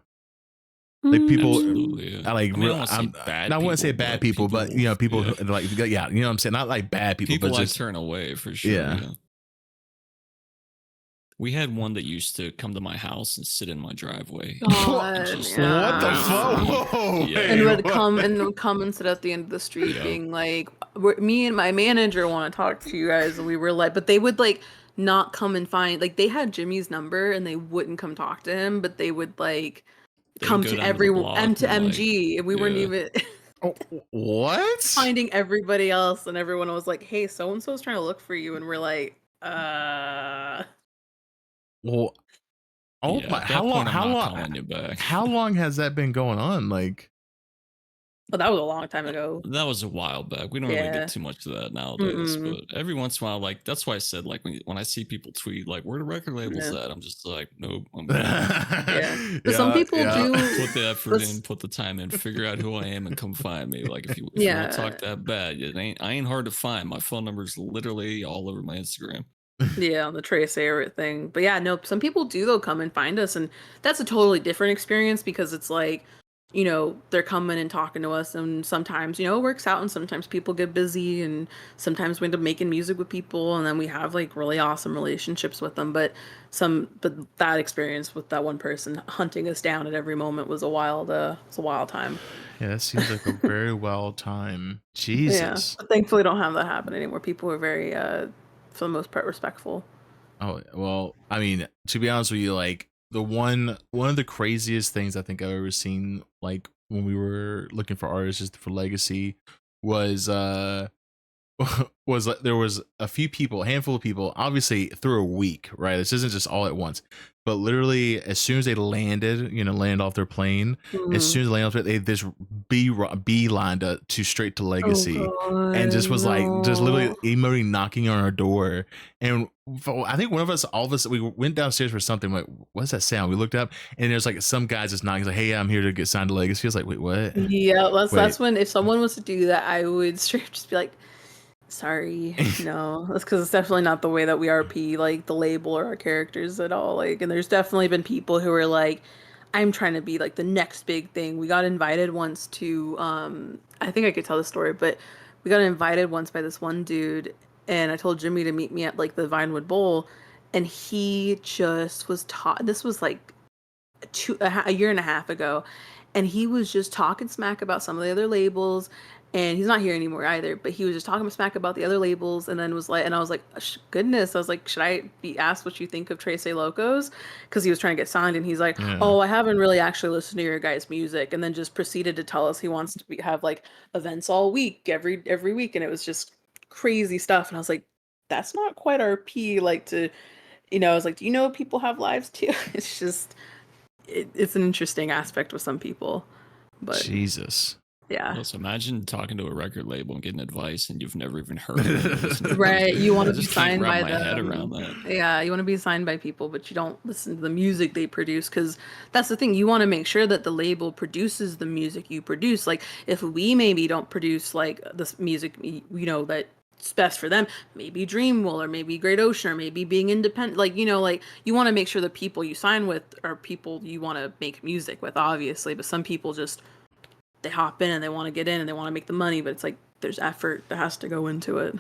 Like people, Absolutely, yeah. like I mean, I don't want to say bad I wouldn't say people, bad but people, but you know, people yeah. who, like, yeah, you know what I'm saying? Not like bad people, People but I just turn away for sure. yeah. Yeah. We had one that used to come to my house and sit in my driveway. God, Just, What the wait for fuck? me. Whoa, Yeah. And wait, would what? come and sit at the end of the street, Yeah. being like, me and my manager want to talk to you guys. And we were like, but they would like not come and find, like they had Jimmy's number and they wouldn't come talk to him, but they would like They come would go to down to the block and, like, MG, and we weren't yeah. even Oh, what? finding everybody else, and everyone was like, hey, so and so's trying to look for you, and we're like, Well, oh Yeah, my, at that point, I'm not long calling you back. how long has that been going on? Like, but that was a long time ago. That was a while back. We don't really Yeah. get too much of that nowadays, Mm-mm. but every once in a while, like that's why I said, like when I see people tweet, like where the record labels Yeah. at, I'm just like, nope, I'm good. Yeah. But some people do Put the effort this- in, put the time in, figure out who I am, and come find me. Like if you want Yeah. to talk that bad, I ain't hard to find. My phone number is literally all over my Instagram. Yeah, on the Trace Ayrett thing. But yeah, no, some people do though come and find us, and that's a totally different experience because it's like they're coming and talking to us, and sometimes, it works out, and sometimes people get busy, and sometimes we end up making music with people, and then we have like really awesome relationships with them. But that experience with that one person hunting us down at every moment was a wild time. Yeah, that seems like a very wild time. Yeah. Jesus. But thankfully don't have that happen anymore. People are very for the most part respectful. Oh, well, I mean, to be honest with you, like one of the craziest things I think I've ever seen, like when we were looking for artists just for Legacy, was was like there was a few people, a handful of people, obviously through a week, right? This isn't just all at once, but literally as soon as they landed, land off their plane, as Mhm. soon as they landed, they just beelined to straight to Oh Legacy, and god, just was like, just literally no. emoting, knocking on our door. And I think one of us, all of us, we went downstairs for something. Like, what's that sound? We looked up, and there's like some guys just knocking. He's like, hey, I'm here to get signed to Legacy. I was like, wait, what? Yeah, that's Wait. when if someone was to do that, I would straight just be like, sorry, no. That's because it's definitely not the way that we RP like the label or our characters at all. Like, and there's definitely been people who are like, I'm trying to be like the next big thing. We got invited once to I think I could tell the story, but we got invited once by this one dude, and I told Jimmy to meet me at like the Vinewood Bowl, and he just was taught. This was like a year and a half ago, and he was just talking smack about some of the other labels, and he's not here anymore either, but he was just talking smack about the other labels, and then was like, and I was like, goodness, I was like, should I be asked what you think of Trece Locos, because he was trying to get signed, and he's like, Yeah. oh, I haven't really actually listened to your guys' music, and then just proceeded to tell us he wants to have like events all week, every week, and it was just crazy stuff, and I was like, that's not quite RP, like to, I was like, do you know people have lives too? It's just it's an interesting aspect with some people, but Jesus. yeah. Well, so imagine talking to a record label and getting advice and you've never even heard of them or listened to their Right, music. you want I to be just can't signed wrap by my head them. around that. Yeah, you want to be signed by people, but you don't listen to the music they produce, because that's the thing. You want to make sure that the label produces the music you produce. Like if we maybe don't produce like this music, that's best for them, maybe Dreamwell or maybe Great Ocean or maybe being independent. Like like you want to make sure the people you sign with are people you want to make music with, obviously. But some people just they hop in and they want to get in and they want to make the money, but it's like there's effort that has to go into it.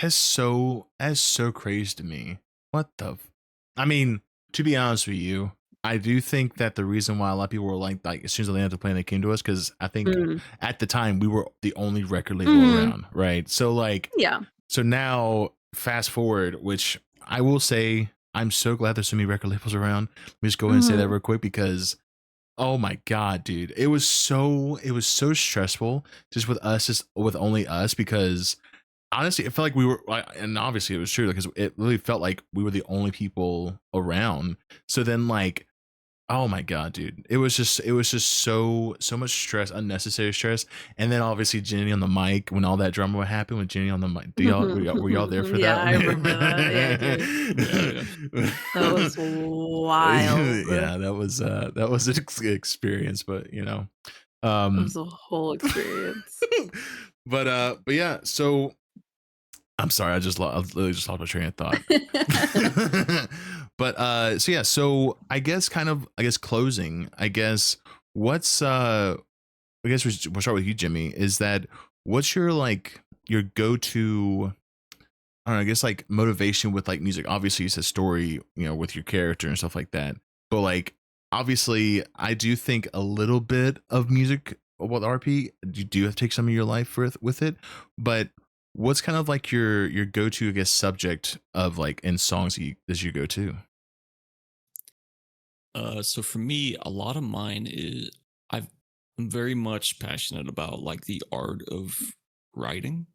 That's so crazy to me. What the? I mean, to be honest with you, I do think that the reason why a lot of people were like as soon as they landed the plane, they came to us because I think Mm. at the time we were the only record label Mhm. around, right? So like, Yeah. so now fast forward, which I will say, I'm so glad there's so many record labels around. Let me just go ahead and say that Mhm. real quick because oh my god, dude, it was so stressful just with us, just with only us because honestly, it felt like we were, and obviously it was true because it really felt like we were the only people around. So then, like, oh my god, dude, it was just so much stress, unnecessary stress. And then obviously Jenny on the mic when all that drama would happen with Jenny on the mic. Were y'all there for Yeah, that? I remember that. Yeah, I do. Yeah, That was wild. Yeah, that was an experience, but It um, was a whole experience. but yeah, so I'm sorry, I literally just lost my train of thought. But so yeah, so I guess closing, I guess what's I guess we'll start with you, Jimmy. Is that what's your like your go-to I don't know, I guess like motivation with like music? Obviously it's a story, with your character and stuff like that. But like obviously I do think a little bit of music with RP. You do have to take some of your life with it. But what's kind of like your go-to, I guess, subject of like in songs that you go to? So for me, a lot of mine is I'm very much passionate about like the art of writing,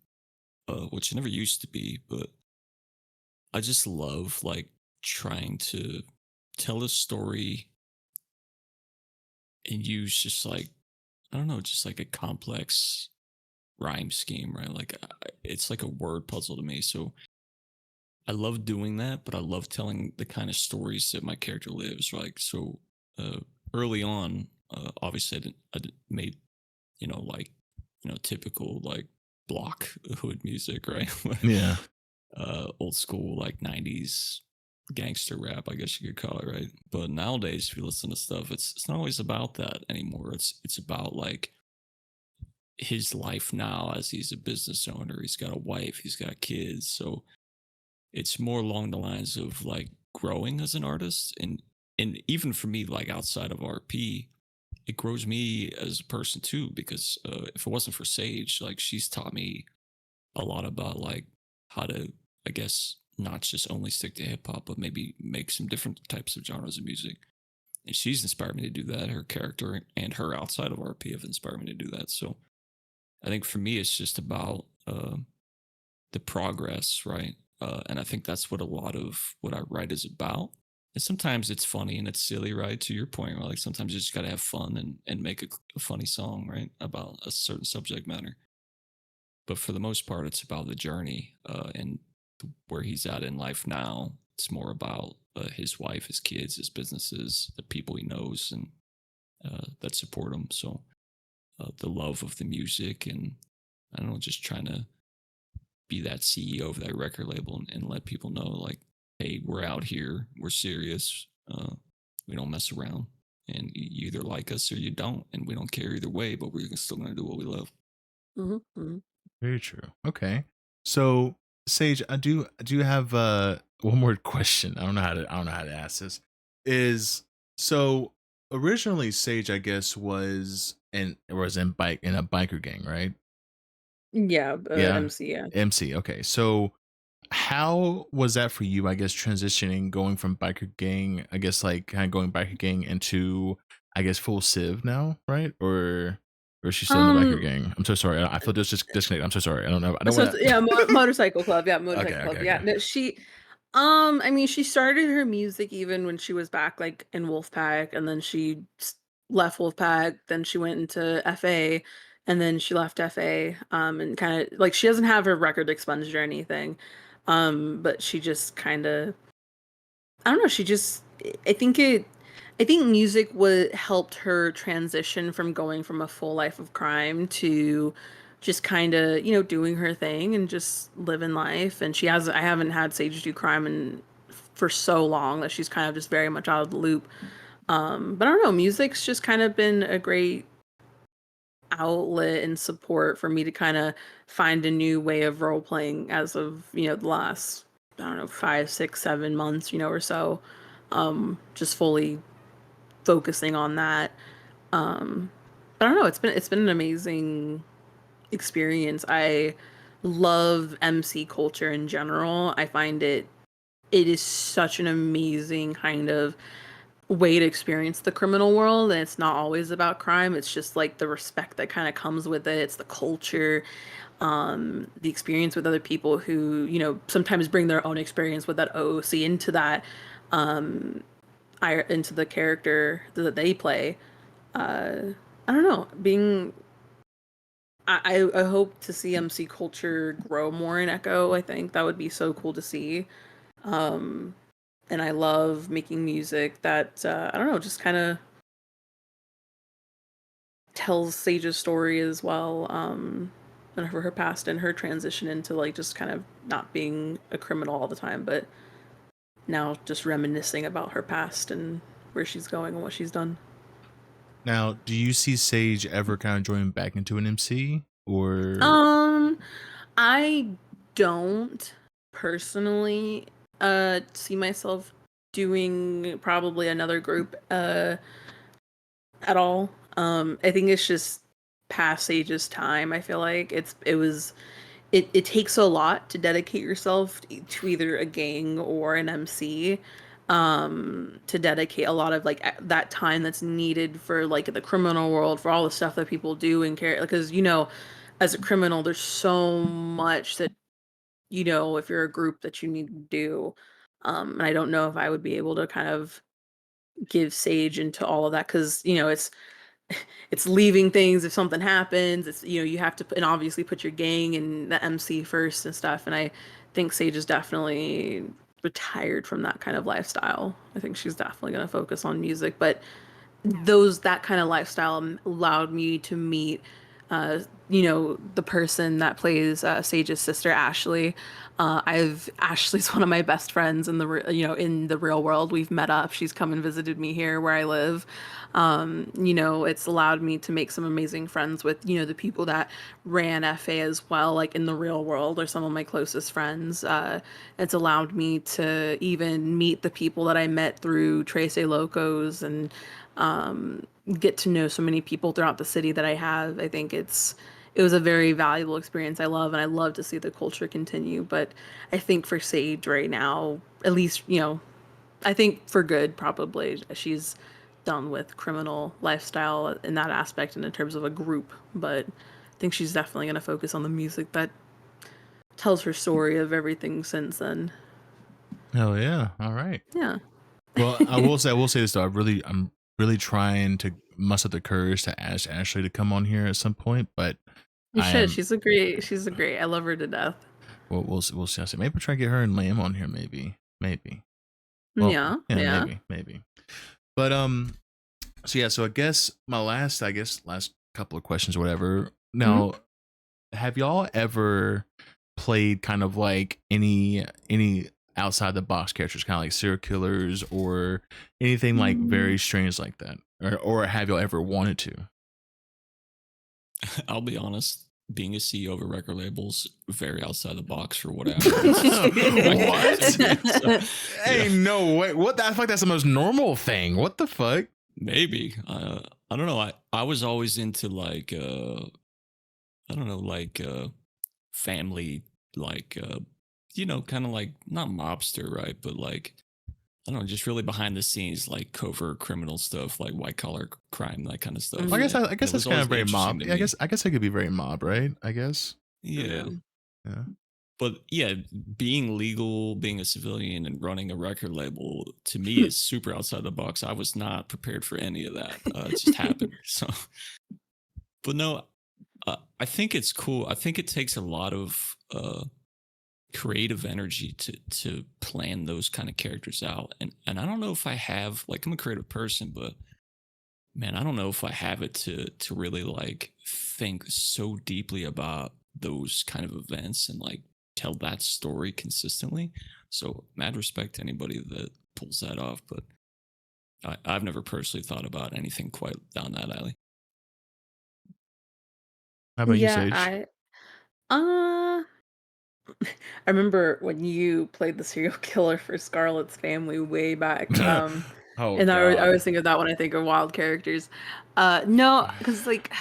which I never used to be, but I just love like trying to tell a story and use just like I don't know, just like a complex rhyme scheme, right? Like it's like a word puzzle to me. So I love doing that, but I love telling the kind of stories that my character lives. Like so, uh, early on, obviously I didn't made like typical like block hood music, right? Yeah. Old school like '90s gangster rap, I guess you could call it, right? But nowadays, if you listen to stuff, it's not always about that anymore. It's about like his life now as he's a business owner. He's got a wife, he's got kids, so it's more along the lines of like growing as an artist, and even for me, like outside of RP, it grows me as a person too. Because if it wasn't for Sage, like she's taught me a lot about like how to, I guess, not just only stick to hip hop, but maybe make some different types of genres of music. And she's inspired me to do that. Her character and her outside of RP have inspired me to do that. So I think for me, it's just about the progress, right? And I think that's what a lot of what I write is about. And sometimes it's funny and it's silly, right? To your point, right? Like sometimes you just got to have fun and make a funny song, right? About a certain subject matter. But for the most part, it's about the journey and where he's at in life now. It's more about his wife, his kids, his businesses, the people he knows, and that support him. So the love of the music, and I don't know, just trying to be that CEO of that record label and let people know, like, hey, we're out here, we're serious, we don't mess around, and you either like us or you don't, and we don't care either way, but we're still gonna do what we love. Mm-hmm. Very true. Okay. So Sage, I do have one more question. I don't know how to ask this. Is so originally Sage, I guess, was in a biker gang, right? Yeah, Yeah. MC, yeah. MC. Okay. So how was that for you, I guess, transitioning, going from biker gang, I guess, like kind of going biker gang into, I guess, full civ now, right? Or is she still in the biker Um, gang? I'm so sorry. I feel just disconnected. I'm so sorry. I don't know. I don't so want to. yeah, motorcycle club. Yeah, Okay, motorcycle okay, club. Yeah, okay. no, I mean, she started her music even when she was back like in Wolfpack, and then she left Wolfpack. Then she went into FA, and then she left FA. And kind of like she doesn't have her record expunged or anything, but she just kind of I don't know. She just, I think it, I think music would helped her transition from going from a full life of crime to just kind of, doing her thing and just living life. And I haven't had Sage do crime for so long that she's kind of just very much out of the loop. But I don't know. Music's just kind of been a great outlet and support for me to kind of find a new way of role playing as of the last I don't know 5 6 7 months or so, just fully focusing on that. But I don't know, it's been an amazing experience. I love MC culture in general. I find it is such an amazing kind of way to experience the criminal world, and it's not always about crime. It's just like the respect that kind of comes with it. It's the culture, the experience with other people who sometimes bring their own experience with that OOC into that, into the character that they play. I don't know, being I hope to see MC culture grow more in Echo. I think that would be so cool to see. um and I love making music that I don't know, just kind of tells Sage's story as well, and her past and her transition into like just kind of not being a criminal all the time, but now just reminiscing about her past and where she's going and what she's done. Now, do you see Sage ever kind of joining back into an MC or? Um, I don't personally see myself doing probably another group at all. I think it's just past Sage's time. I feel like it takes a lot to dedicate yourself to either a gang or an MC, to dedicate a lot of like that time that's needed for like the criminal world, for all the stuff that people do and care, because as a criminal there's so much that if you're a group that you need to do. And I don't know if I would be able to kind of give Sage into all of that, because it's leaving things if something happens. It's you have to and obviously put your gang and the MC first and stuff. And I think Sage is definitely retired from that kind of lifestyle. I think she's definitely going to focus on music, but that kind of lifestyle allowed me to meet The person that plays Sage's sister, Ashley. Ashley's one of my best friends in in the real world. We've met up. She's come and visited me here where I live. It's allowed me to make some amazing friends with, the people that ran FA as well, like in the real world, are some of my closest friends. It's allowed me to even meet the people that I met through Tres Locos and get to know so many people throughout the city that I have. I think it was a very valuable experience. And I love to see the culture continue. But I think for Sage right now, at least, I think for good, probably she's done with criminal lifestyle in that aspect and in terms of a group. But I think she's definitely going to focus on the music that tells her story of everything since then. Oh yeah. All right. Yeah. Well, I will say this though. I'm really trying to muster the courage to ask Ashley to come on here at some point, but You should. She's a great. I love her to death. Well, we'll see. I said maybe we'll try to get her and Lamb on here. Maybe. Well, Yeah. Maybe. But so I guess my last couple of questions or whatever. Now, have y'all ever played kind of like any outside the box characters, kind of like serial killers or anything like very strange like that, or have y'all ever wanted to? I'll be honest. Being a CEO of a record label's very outside the box for what I What? Ain't no way. What? I feel like that's the most normal thing. What the fuck? Maybe. I don't know. I was always into like family, like kind of like not mobster, right? But like I don't know, just really behind the scenes, like covert criminal stuff, like white collar crime, that kind of stuff. I guess that's kind of very mob. I guess it could be very mob, right? I guess. Yeah. Yeah. But yeah, being legal, being a civilian, and running a record label to me is super outside the box. I was not prepared for any of that. It just happened. So, but no, I think it's cool. I think it takes a lot of creative energy to plan those kind of characters out, and I don't know if I have, like, I'm a creative person, but man, I don't know if I have it to really like think so deeply about those kind of events and like tell that story consistently. So mad respect to anybody that pulls that off, but I've never personally thought about anything quite down that alley. How about you, Sage? I remember when you played the serial killer for Scarlett's Family way back. Oh, and I God. always think of that when I think of wild characters. No, because like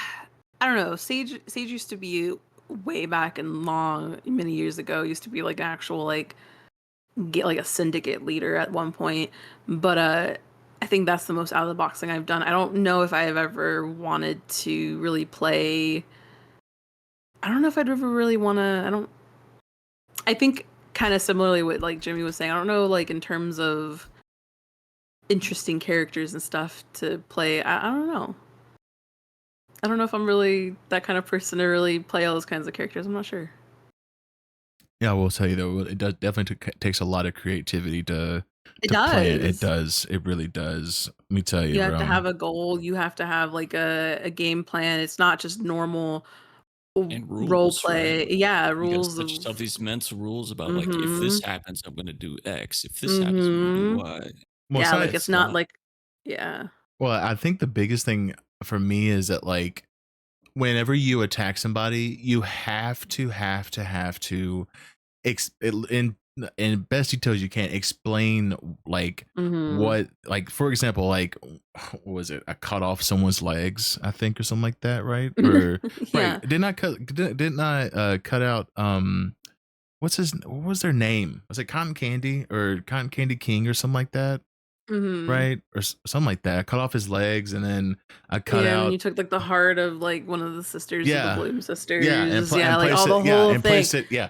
I don't know, Sage used to be way back and many years ago. Used to be like an actual get like a syndicate leader at one point. But I think that's the most out of the box thing I've done. I don't know if I have ever wanted to really play. I don't know if I'd ever really want to. I think kind of similarly what like Jimmy was saying. I don't know, like in terms of interesting characters and stuff to play. I don't know. I don't know if I'm really that kind of person to really play all those kinds of characters. I'm not sure. Yeah, I will tell you though, it does definitely takes a lot of creativity to does. play it. It does. It really does. Let me tell you, you have to have a goal. You have to have like a game plan. It's not just normal and rules, role play. right? Yeah, You gotta rules set of yourself these mental rules about like, if this happens, I'm gonna do X. If this happens, I'm gonna do Y. Well, yeah, like it's not like yeah. Well, I think the biggest thing for me is that like whenever you attack somebody, you have to in best details you can explain like what, like for example, like what was it? I cut off someone's legs, I think, or something like that, right? Or Yeah. right? Didn't I cut out what was their name? Was it Cotton Candy or Cotton Candy King or something like that? Right? Or something like that. I cut off his legs and then I cut and out. then you took like the heart of like one of the sisters of the Bloom sisters. Yeah, and like placed all the it, whole thing. Placed it, Yeah,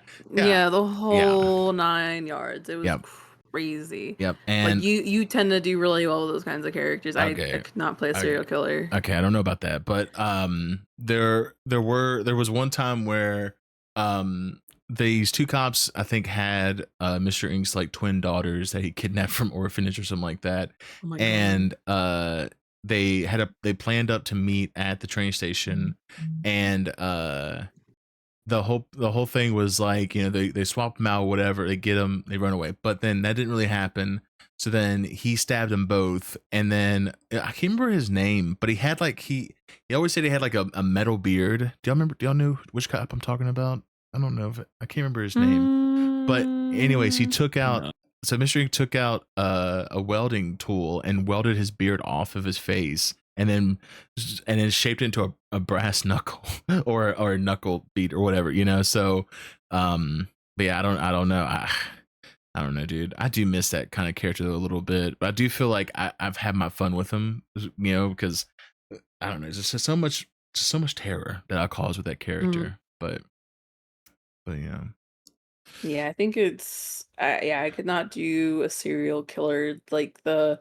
the whole 9 yards. It was Yep. crazy. Yep. And like you tend to do really well with those kinds of characters. Okay. I could not play a serial killer. Okay, I don't know about that, but there was one time where these two cops, I think, had Mr. Ink's like twin daughters that he kidnapped from orphanage or something like that. Oh my and God. they planned up to meet at the train station, and the whole thing was like, you know, they swap him out, whatever, they get him, they run away. But then that didn't really happen. So then he stabbed them both, and then I can't remember his name, but he had like he always said he had like a metal beard. Do y'all know which cop I'm talking about? I don't know if I can't remember his name. But anyways, he took out. No. So Mystery took out a welding tool and welded his beard off of his face, and then shaped it into a brass knuckle or a knuckle bead or whatever, you know. So, but yeah, I don't know. I don't know, dude. I do miss that kind of character though a little bit, but I do feel like I've had my fun with him, you know, because I don't know, there's just so much terror that I cause with that character. But yeah. Yeah, I think it's yeah, I could not do a serial killer like the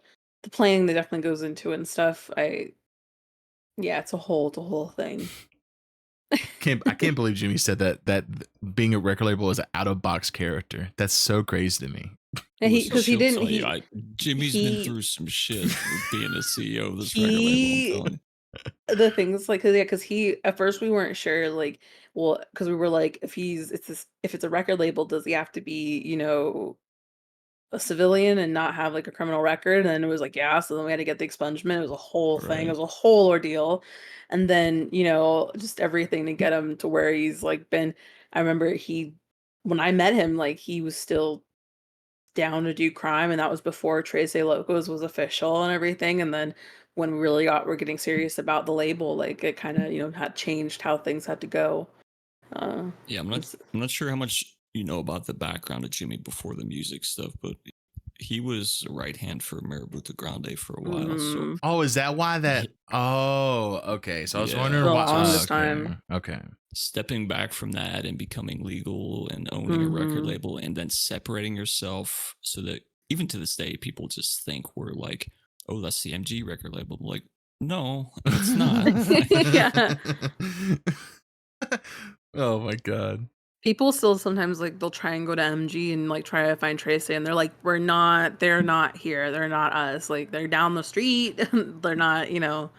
planning that definitely goes into it and stuff. Yeah, it's a whole thing. I can't believe Jimmy said that being a record label is an out of box character. That's so crazy to me. And Listen, because he she'll didn't tell you, he Jimmy's he- been through some shit with being a CEO of this record label. I'm telling you. the things like because he at first we weren't sure like well because we were like if it's a record label does he have to be, you know, a civilian and not have like a criminal record? And then it was like yeah, so then we had to get the expungement. It was a whole thing, it was a whole ordeal. And then, you know, just everything to get him to where he's like been. I remember when I met him, like he was still down to do crime, and that was before Tres Locos was official and everything. And then when we really were getting serious about the label, like it kind of, you know, had changed how things had to go. Yeah, I'm not sure how much you know about the background of Jimmy before the music stuff, but he was a right hand for Marabutha Grande for a while. So Oh, is that why that? Oh, okay. So I was Yeah. wondering The why. longest Okay. time. Okay. stepping back from that and becoming legal and owning a record Mhm. label and then separating yourself so that even to this day people just think we're like, oh, that's the MG record label. I'm like, no, it's not. Yeah. Oh my god. People still sometimes like they'll try and go to MG and like try to find Tracy, and they're like, they're not here, they're not us, like they're down the street. They're not, you know,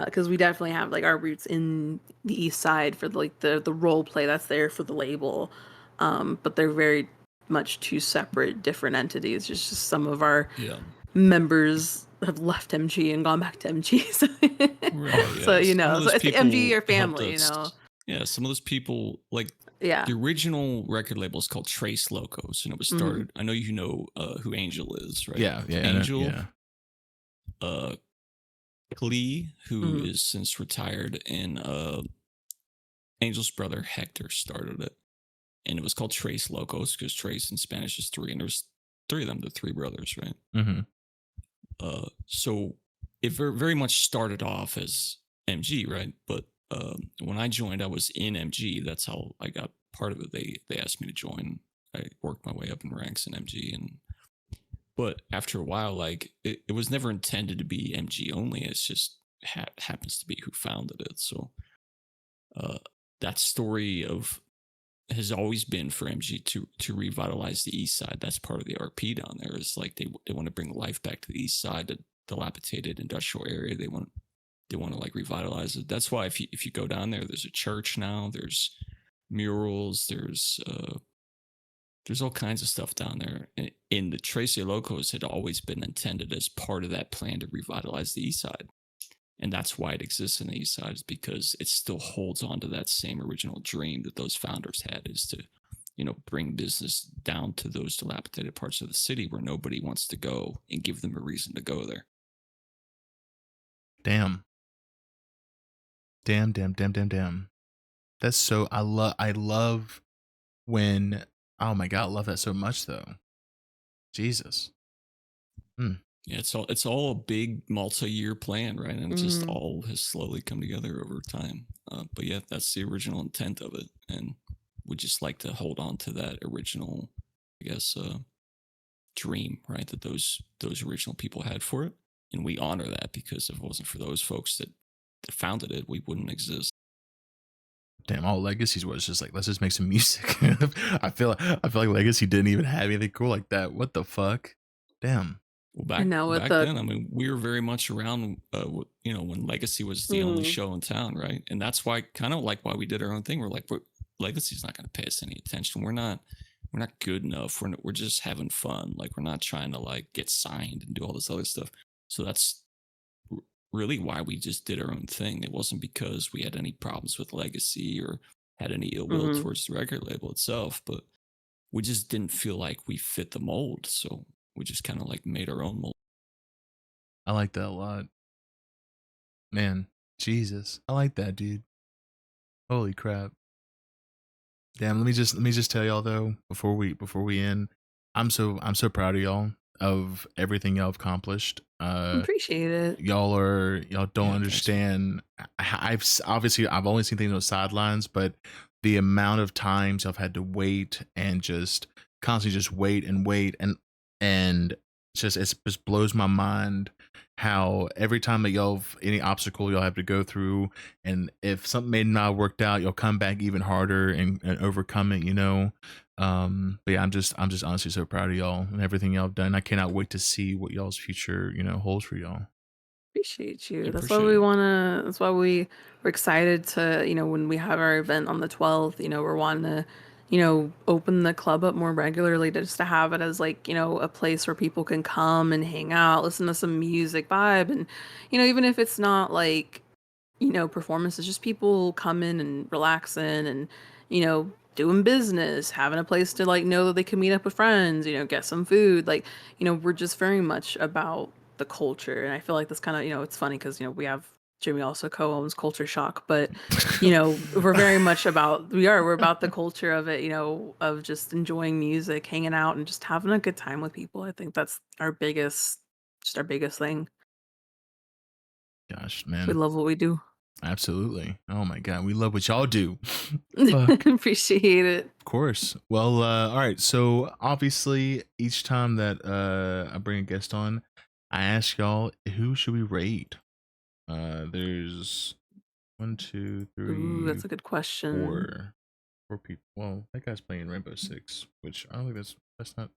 because we definitely have like our roots in the East Side for like the role play that's there for the label, but they're very much two separate, different entities. It's just some of our Yeah. members have left MG and gone back to MG. So, Right, so yeah. you Some know, of so those it's the MG people your helped family, you us. know. Yeah, some of those people, like Yeah. the original record label is called Trace Locos, and it was started. I know you know who Angel is, right? Yeah. Yeah. Angel, Yeah. Klee, who Mhm. is since retired, and Angel's brother Hector started it, and it was called Trace Locos because Trace in Spanish is three, and there's three of them, the three brothers, right? Mm-hmm. So it very much started off as MG, right? But when I joined, I was in MG. That's how I got part of it. They asked me to join. I worked my way up in ranks in MG, but after a while, like it was never intended to be MG only. It's just happens to be who founded it. So that story has always been for MG to revitalize the East Side. That's part of the RP down there. Is like they want to bring life back to the East Side, the dilapidated industrial area. They want to like revitalize it. That's why if you go down there's a church now. There's murals. There's all kinds of stuff down there. And in the Tracy Locos had always been intended as part of that plan to revitalize the East Side. And that's why it exists in the East Side, is because it still holds on to that same original dream that those founders had, is to, you know, bring business down to those dilapidated parts of the city where nobody wants to go and give them a reason to go there. Damn. That's so I love when oh my god, I love that so much though. Jesus. Yeah, it's all a big multi-year plan, right? And it just Mhm. all has slowly come together over time. But yeah, that's the original intent of it, and we just like to hold on to that original, I guess, dream, right? That those original people had for it, and we honor that, because if it wasn't for those folks that founded it, we wouldn't exist. Damn, all Legacies was just like, let's just make some music. I feel like Legacy didn't even have anything cool like that. What the fuck? Damn. Well, I know with back the then, I mean, we were very much around, when Legacy was the only show in town, right? And that's why, kind of like why we did our own thing. We're like, Legacy's not going to pay us any attention. We're not good enough. We're just having fun. Like, we're not trying to like get signed and do all this other stuff. So that's really why we just did our own thing. It wasn't because we had any problems with Legacy or had any ill will towards the record label itself, but we just didn't feel like we fit the mold. So we just kind of like made our own mold. I like that a lot. Man, Jesus. I like that, dude. Holy crap. Damn, let me just tell y'all though, before we end, I'm so proud of y'all of everything y'all have accomplished. appreciate it. Y'all don't Yeah, understand. I've only seen things on the sidelines, but the amount of times I've had to wait and just constantly just wait and just it just blows my mind how every time that y'all have any obstacle y'all have to go through, and if something may not have worked out, you'll come back even harder and overcome it, you know. But yeah, I'm just honestly so proud of y'all and everything y'all have done. I cannot wait to see what y'all's future, you know, holds for y'all. Appreciate you. That's why Appreciate we it. wanna. That's why we're excited to, when we have our event on the 12th. We're wanting to, open the club up more regularly, to just to have it as like, a place where people can come and hang out, listen to some music, vibe, and even if it's not like, performances, just people coming and relaxing and, doing business, having a place to like know that they can meet up with friends, get some food. Like, we're just very much about the culture. And I feel like this kind of, it's funny because, we have Jimmy also co-owns Culture Shock, but, we're very much we're about the culture of it, of just enjoying music, hanging out and just having a good time with people. I think that's our biggest thing. Gosh, We man. love what we do. Absolutely. Oh my God. We love what y'all do. Fuck. Appreciate it. Of course. Well, all right. So obviously each time that I bring a guest on, I ask y'all, who should we rate? There's 1, 2, 3, Ooh, that's a good question. 4 people. Well, that guy's playing Rainbow Six, which I don't think that's not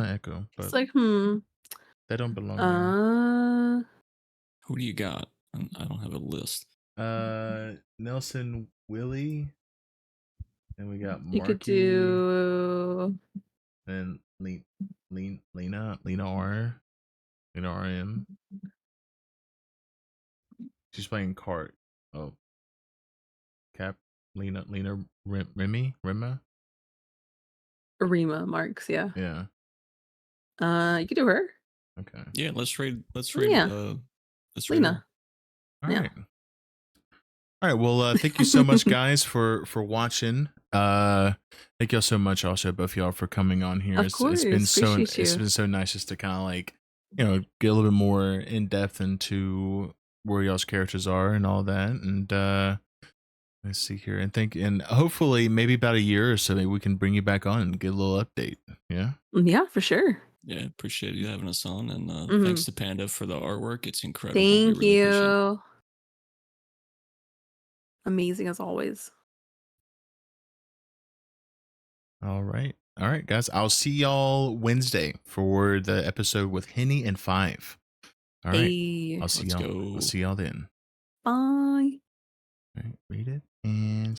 Echo, but It's like, they don't belong there. Who do you got? I don't have a list. Nelson Willie, and we got You could Marky, do and Lena RM. She's playing Cart. Oh, Cap, Lena Rema. Rima Marks, yeah. Yeah. You could do her. Okay. Yeah, let's rate Yeah. let's rate Lena. her. All Yeah. right. All right. Well, thank you so much, guys, for watching. Thank y'all so much, also both y'all, for coming on here. Of course. It's Appreciate you. been so nice just to kind of like, get a little bit more in depth into where y'all's characters are and all that. And let's see here, and hopefully maybe about a year or so, maybe we can bring you back on and get a little update. Yeah. Yeah, for sure. Yeah, appreciate you having us on, and thanks to Panda for the artwork. It's incredible. Thank we really appreciate it. you. Amazing as always. All right, guys. I'll see y'all Wednesday for the episode with Henny and 5. All right. Hey. I'll see Let's y'all. go. I'll see y'all then. Bye. All right, read it and